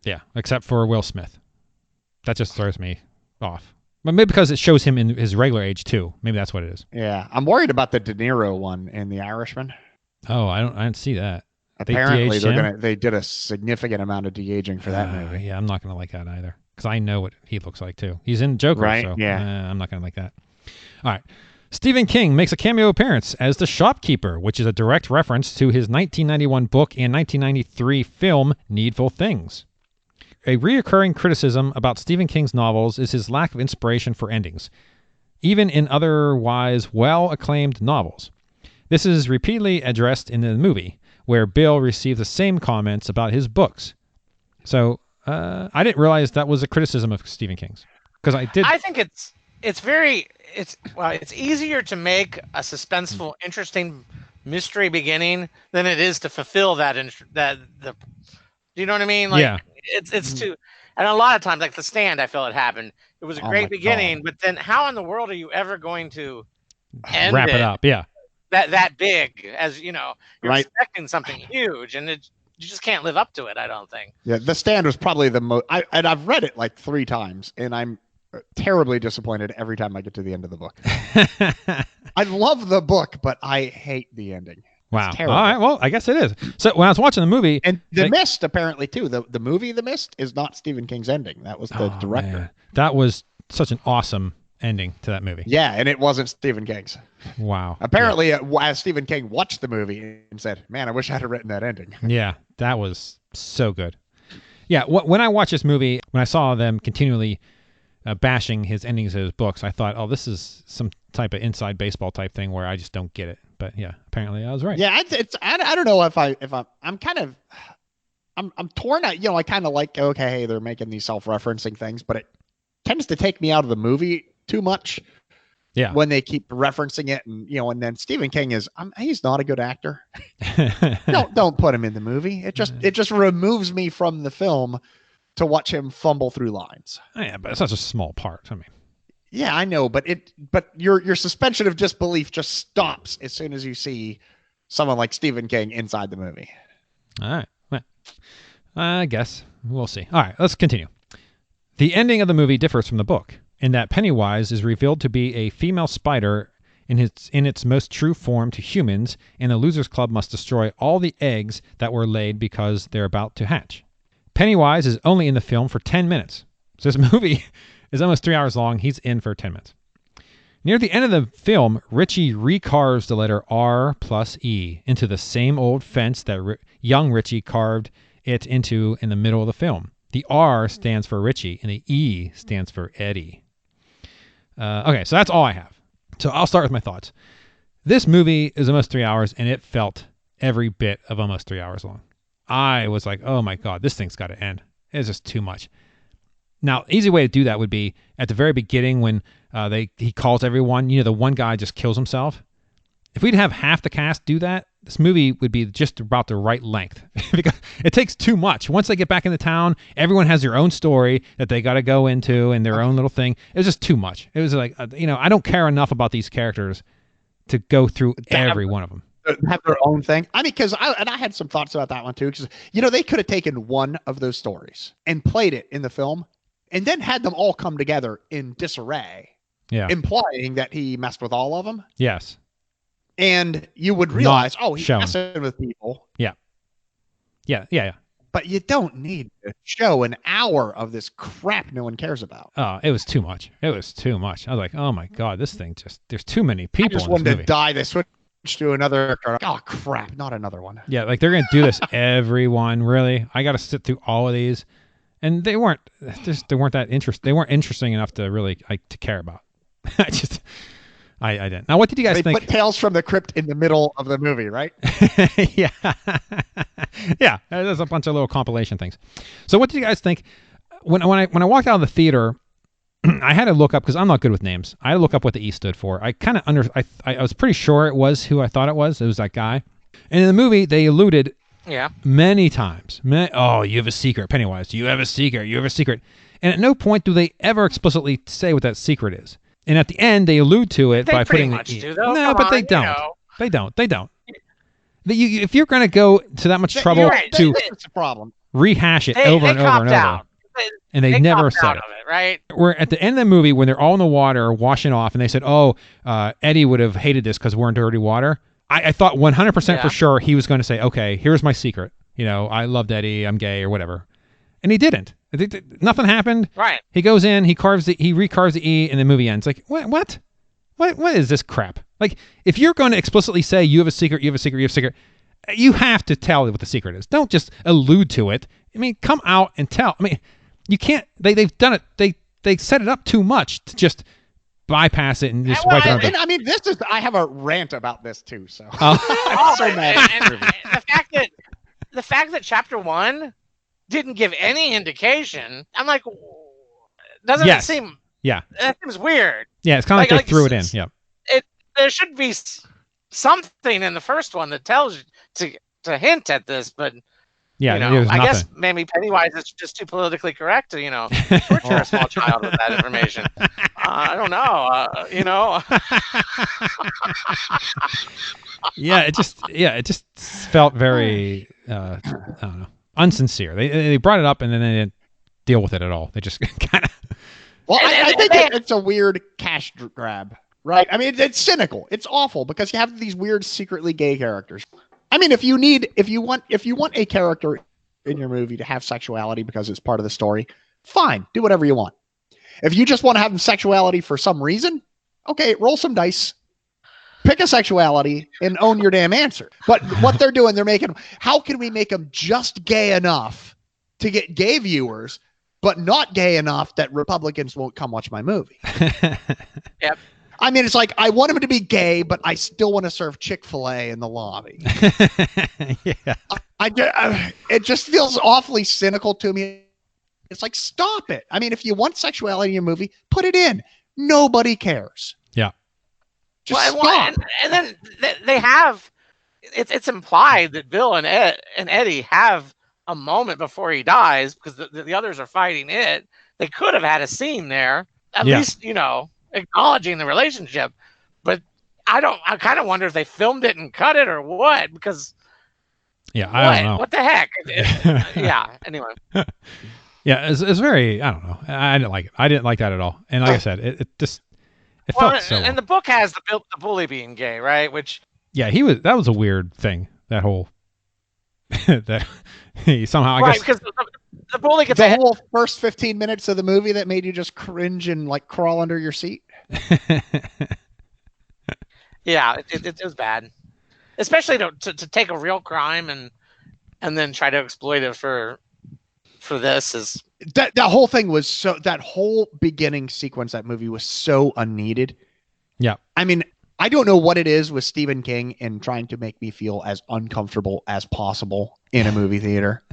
Yeah, except for Will Smith. That just throws me off. But maybe because it shows him in his regular age, too. Maybe that's what it is. Yeah, I'm worried about the De Niro one in The Irishman. Oh, I didn't see that. Apparently, they did a significant amount of de-aging for that movie. Yeah, I'm not going to like that either. Because I know what he looks like, too. He's in Joker, right? So yeah. I'm not going to like that. All right. Stephen King makes a cameo appearance as the shopkeeper, which is a direct reference to his 1991 book and 1993 film, Needful Things. A reoccurring criticism about Stephen King's novels is his lack of inspiration for endings, even in otherwise well-acclaimed novels. This is repeatedly addressed in the movie, where Bill received the same comments about his books. So I didn't realize that was a criticism of Stephen King's, because I did. I think it's easier to make a suspenseful, interesting mystery beginning than it is to fulfill that. Do you know what I mean? Like, yeah. It's too, and a lot of times, like The Stand, I feel it happened. It was a great beginning, but then how in the world are you ever going to wrap it up? Yeah. That big, as you know, you're right. expecting something huge, and you just can't live up to it. I don't think. Yeah, The Stand was probably the most. I've read it like 3 times, and I'm terribly disappointed every time I get to the end of the book. I love the book, but I hate the ending. Wow. All right. Well, I guess it is. So when I was watching the movie, and The Mist apparently too. The movie The Mist is not Stephen King's ending. That was the director. Man. That was such an awesome ending to that movie. Yeah, and it wasn't Stephen King's. Wow. Apparently, Stephen King watched the movie and said, "Man, I wish I had written that ending." Yeah, that was so good. Yeah, when I watched this movie, when I saw them continually bashing his endings of his books, I thought, oh, this is some type of inside baseball type thing where I just don't get it. But yeah, apparently I was right. Yeah, I don't know if I'm kind of I'm torn out. You know, I kind of like, okay, they're making these self-referencing things, but it tends to take me out of the movie too much. Yeah. When they keep referencing it, and and then Stephen King he's not a good actor. Don't put him in the movie. It just removes me from the film to watch him fumble through lines. Oh, yeah, but it's such a small part. I mean. Yeah, I know, but your suspension of disbelief just stops as soon as you see someone like Stephen King inside the movie. All right. Well, I guess we'll see. All right, let's continue. The ending of the movie differs from the book in that Pennywise is revealed to be a female spider in its most true form to humans, and the Losers Club must destroy all the eggs that were laid because they're about to hatch. Pennywise is only in the film for 10 minutes. So this movie is almost 3 hours long. He's in for 10 minutes. Near the end of the film, Richie recarves the letter R plus E into the same old fence that young Richie carved it into in the middle of the film. The R stands for Richie, and the E stands for Eddie. Okay, so that's all I have. So I'll start with my thoughts. This movie is almost 3 hours, and it felt every bit of almost 3 hours long. I was like, oh my God, this thing's got to end. It's just too much. Now, easy way to do that would be at the very beginning when he calls everyone, the one guy just kills himself. If we'd have half the cast do that, this movie would be just about the right length because it takes too much. Once they get back into town, everyone has their own story that they got to go into and their own little thing. It was just too much. It was like, I don't care enough about these characters to go through every one of them. Have their own thing. I mean, because I had some thoughts about that one too. Because they could have taken one of those stories and played it in the film, and then had them all come together in disarray. Yeah, implying that he messed with all of them. Yes, and you would realize, he's shown. messing with people. Yeah. But you don't need to show an hour of this crap no one cares about. Oh, it was too much. It was too much. I was like, oh my God, this thing there's too many people. I just wanted to die. They switched to another. Oh crap, not another one. Yeah, like they're gonna do this everyone. Really, I got to sit through all of these, and they weren't that interesting. They weren't interesting enough to really to care about. I didn't. Now, what did you guys think? They put Tales from the Crypt in the middle of the movie, right? Yeah. Yeah. There's a bunch of little compilation things. So what did you guys think? When I walked out of the theater, I had to look up, because I'm not good with names. I had to look up what the E stood for. I kind of I was pretty sure it was who I thought it was. It was that guy. And in the movie, they alluded many times. Oh, you have a secret, Pennywise. You have a secret. You have a secret. And at no point do they ever explicitly say what that secret is. And at the end, they allude to it by putting the E. No, they don't. They don't. They don't. If you're going to go to that much trouble to it's a problem. Rehash it over and over and over, and they never said it, right? We're at the end of the movie when they're all in the water washing off, and they said, Eddie would have hated this because we're in dirty water. I thought 100% for sure he was going to say, okay, here's my secret. I loved Eddie, I'm gay, or whatever. And he didn't. Nothing happened. Right. He goes in, he recarves the E, and the movie ends. Like, what? What is this crap? Like, if you're going to explicitly say you have a secret, you have a secret, you have a secret, you have to tell what the secret is. Don't just allude to it. I mean, come out and tell. I mean, you can't. They've done it. They set it up too much to just bypass it and just wipe it out. I mean, I have a rant about this too. So I'm so mad. And the fact that Chapter 1 didn't give any indication, I'm like, doesn't it seem? Yeah, that seems weird. Yeah, it's kind of like they threw it in. Yeah, there should be something in the first one that tells you to hint at this, but yeah, I guess maybe Pennywise is just too politically correct to torture a small child with that information. I don't know. Yeah, it just felt very I don't know, unsincere. They brought it up and then they didn't deal with it at all. They just kind of. Well, I think it's a weird cash grab, right? I mean, it's cynical. It's awful because you have these weird secretly gay characters. I mean, if you want a character in your movie to have sexuality because it's part of the story, fine, do whatever you want. If you just want to have sexuality for some reason, okay, roll some dice, pick a sexuality, and own your damn answer. But what they're doing, how can we make them just gay enough to get gay viewers, but not gay enough that Republicans won't come watch my movie? Yep. I mean, it's like, I want him to be gay, but I still want to serve Chick-fil-A in the lobby. Yeah. It just feels awfully cynical to me. It's like, stop it. I mean, if you want sexuality in your movie, put it in. Nobody cares. Yeah. Just stop. And then they have, it's implied that Bill and Eddie have a moment before he dies because the others are fighting it. They could have had a scene there, at least, acknowledging the relationship, but I kind of wonder if they filmed it and cut it or what, because I don't know what the heck. Anyway. Yeah, it's very, I don't know. I didn't like it. I didn't like that at all. And like I said, it felt so. And the book has the bully being gay, right? Which that was a weird thing. That whole that he somehow I guess because the bully gets the whole first 15 minutes of the movie that made you just cringe and like crawl under your seat. Yeah, it was bad, especially to take a real crime and then try to exploit it for for this is that whole thing was so, that whole beginning sequence, that movie was so unneeded. Yeah. I mean, I don't know what it is with Stephen King and trying to make me feel as uncomfortable as possible in a movie theater.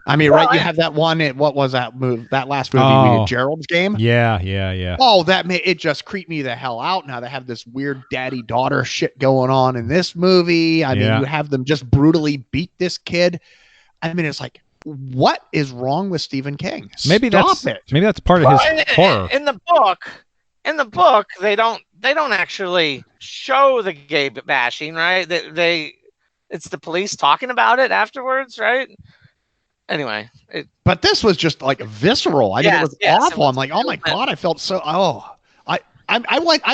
I mean, right? You have that one. What was that movie? That last movie we did, Gerald's Game. Yeah. Oh, it just creeped me the hell out. Now they have this weird daddy-daughter shit going on in this movie. I mean, you have them just brutally beat this kid. I mean, it's like, what is wrong with Stephen King? Maybe that's part of his horror. In the book, they don't actually show the gay bashing, right? It's the police talking about it afterwards, right? Anyway, but this was just like visceral. I mean, it was awful. I'm like, oh my God, I felt so. I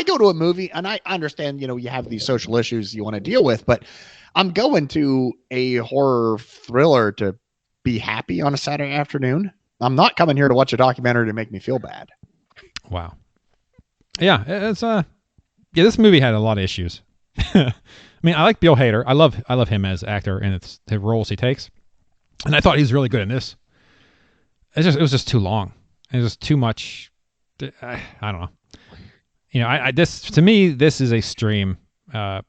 go to a movie and I understand, you have these social issues you want to deal with, but I'm going to a horror thriller to be happy on a Saturday afternoon. I'm not coming here to watch a documentary to make me feel bad. Wow. Yeah, this movie had a lot of issues. I mean, I like Bill Hader. I love him as actor and the roles he takes. And I thought he was really good in this. It was just too long. It was too much. I don't know. To me, this is a stream at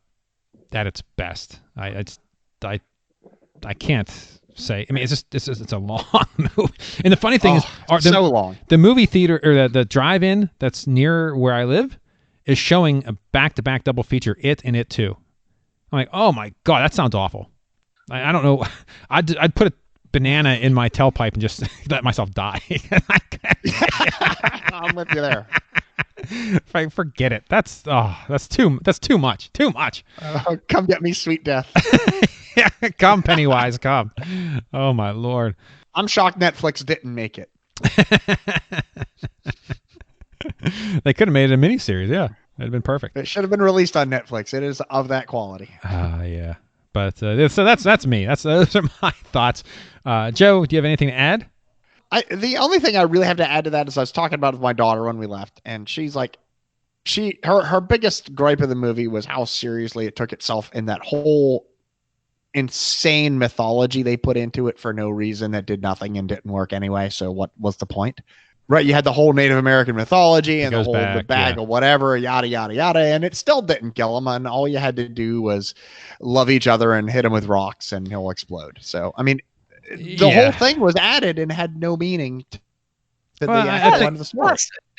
its best. I can't say. I mean, it's a long movie. And the funny thing is, so long. The movie theater or the drive-in that's near where I live is showing a back-to-back double feature, It and It 2. I'm like, oh my God, that sounds awful. I don't know. I'd put a banana in my tailpipe and just let myself die. I'm with you there. Forget it. That's too much. Too much. Come get me, sweet death. Yeah, come Pennywise, come. Oh my Lord. I'm shocked Netflix didn't make it. They could have made it a miniseries. Yeah, it'd have been perfect. It should have been released on Netflix. It is of that quality. Yeah. But so that's me. Those are my thoughts. Joe, do you have anything to add? The only thing I really have to add to that is I was talking about it with my daughter when we left, and she's like, her biggest gripe of the movie was how seriously it took itself in that whole insane mythology they put into it for no reason that did nothing and didn't work anyway. So what was the point? Right, you had the whole Native American mythology and the bag of whatever, yada, yada, yada, and it still didn't kill him, and all you had to do was love each other and hit him with rocks, and he'll explode. So, I mean, the whole thing was added and had no meaning to the story.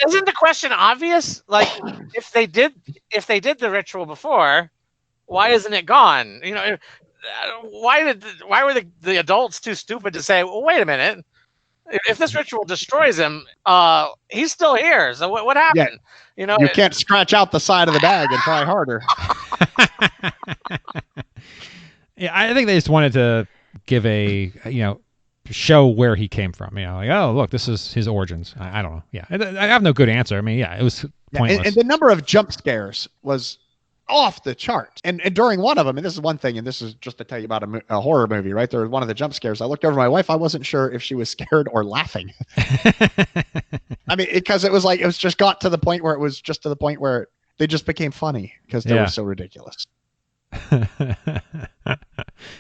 Isn't the question obvious? Like, if they did the ritual before, why isn't it gone? Why were the adults too stupid to say, well, wait a minute, if this ritual destroys him, he's still here. So what happened? Yeah. You can't scratch out the side of the bag and try harder. Yeah, I think they just wanted to give show where he came from. Like, oh, look, this is his origins. I don't know. Yeah, I have no good answer. I mean, yeah, it was pointless. And the number of jump scares was off the chart. And during one of them, and this is one thing, and this is just to tell you about a horror movie, right? There was one of the jump scares. I looked over at my wife. I wasn't sure if she was scared or laughing. I mean, because it was just got to the point where they just became funny because they were so ridiculous.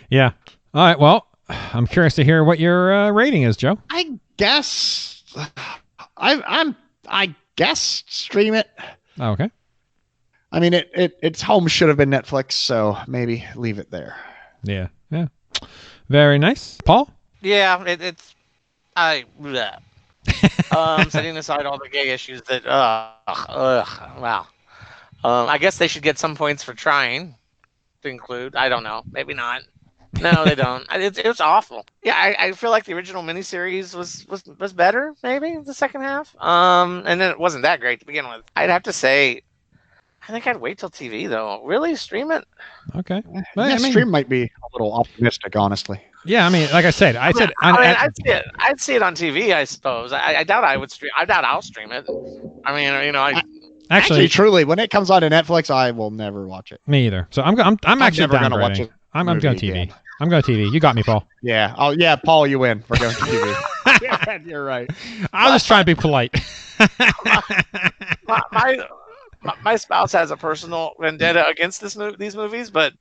Yeah. All right. Well, I'm curious to hear what your rating is, Joe. I guess I guess stream it. Oh, okay. I mean, its home should have been Netflix, so maybe leave it there. Yeah. Very nice, Paul. Yeah, setting aside all the gay issues that, wow. I guess they should get some points for trying to include. I don't know, maybe not. No, they don't. It's awful. Yeah, I feel like the original miniseries was better, maybe the second half. And then it wasn't that great to begin with. I'd have to say, I think I'd wait till TV though. Really, stream it? Okay. Well, stream might be a little optimistic, honestly. Yeah, I mean, like I said, I'd see it on TV. I suppose. I doubt I would stream. I doubt I'll stream it. I mean, Actually, truly, when it comes on to Netflix, I will never watch it. Me either. So I'm actually never going to watch it. I'm going TV. Again. I'm going TV. You got me, Paul. Yeah. Oh, yeah, Paul, you win for going to TV. Yeah, you're right. I was just trying to be polite. My spouse has a personal vendetta against these movies, but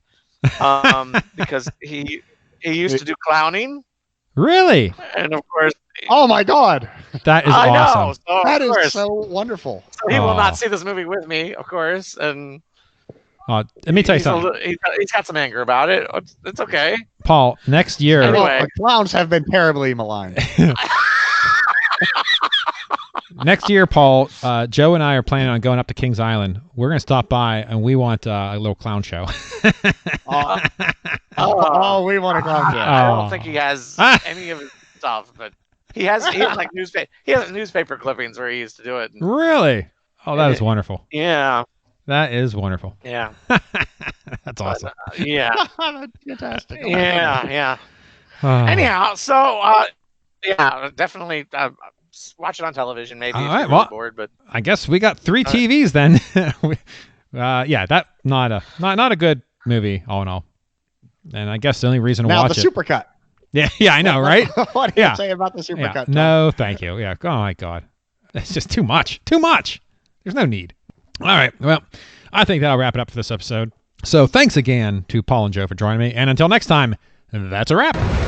because he used to do clowning, Really? And of course, Oh my God, That is I awesome. know. So that of is course, so wonderful. so he will Oh. not see this movie with me, of course. And Let me tell you he's a something, li- he's got some anger about it. It's okay. Paul. Next year, Anyway. Well, the clowns have been terribly maligned. next year, Paul, Joe and I are planning on going up to Kings Island. We're gonna stop by, and we want a little clown show. We want a clown show. I Oh. don't think he has any of his stuff, but he has like newspaper. He has newspaper clippings where he used to do it. Really? Oh, that is wonderful. Yeah, That is wonderful. yeah, That's awesome. yeah, That's fantastic. yeah. Oh. Anyhow, so yeah, definitely watch it on television. Maybe All if right, you're well, really bored, but I guess we got 3 TVs then. Yeah, that not a good movie all in all. And I guess the only reason to Now watch the it. supercut. Yeah, I know, right? What do you Yeah. say about the supercut? Yeah. Tom? No, thank you. Yeah. Oh my God, it's just too much. Too much. There's no need. All right. Well, I think that'll wrap it up for this episode. So thanks again to Paul and Joe for joining me. And until next time, that's a wrap.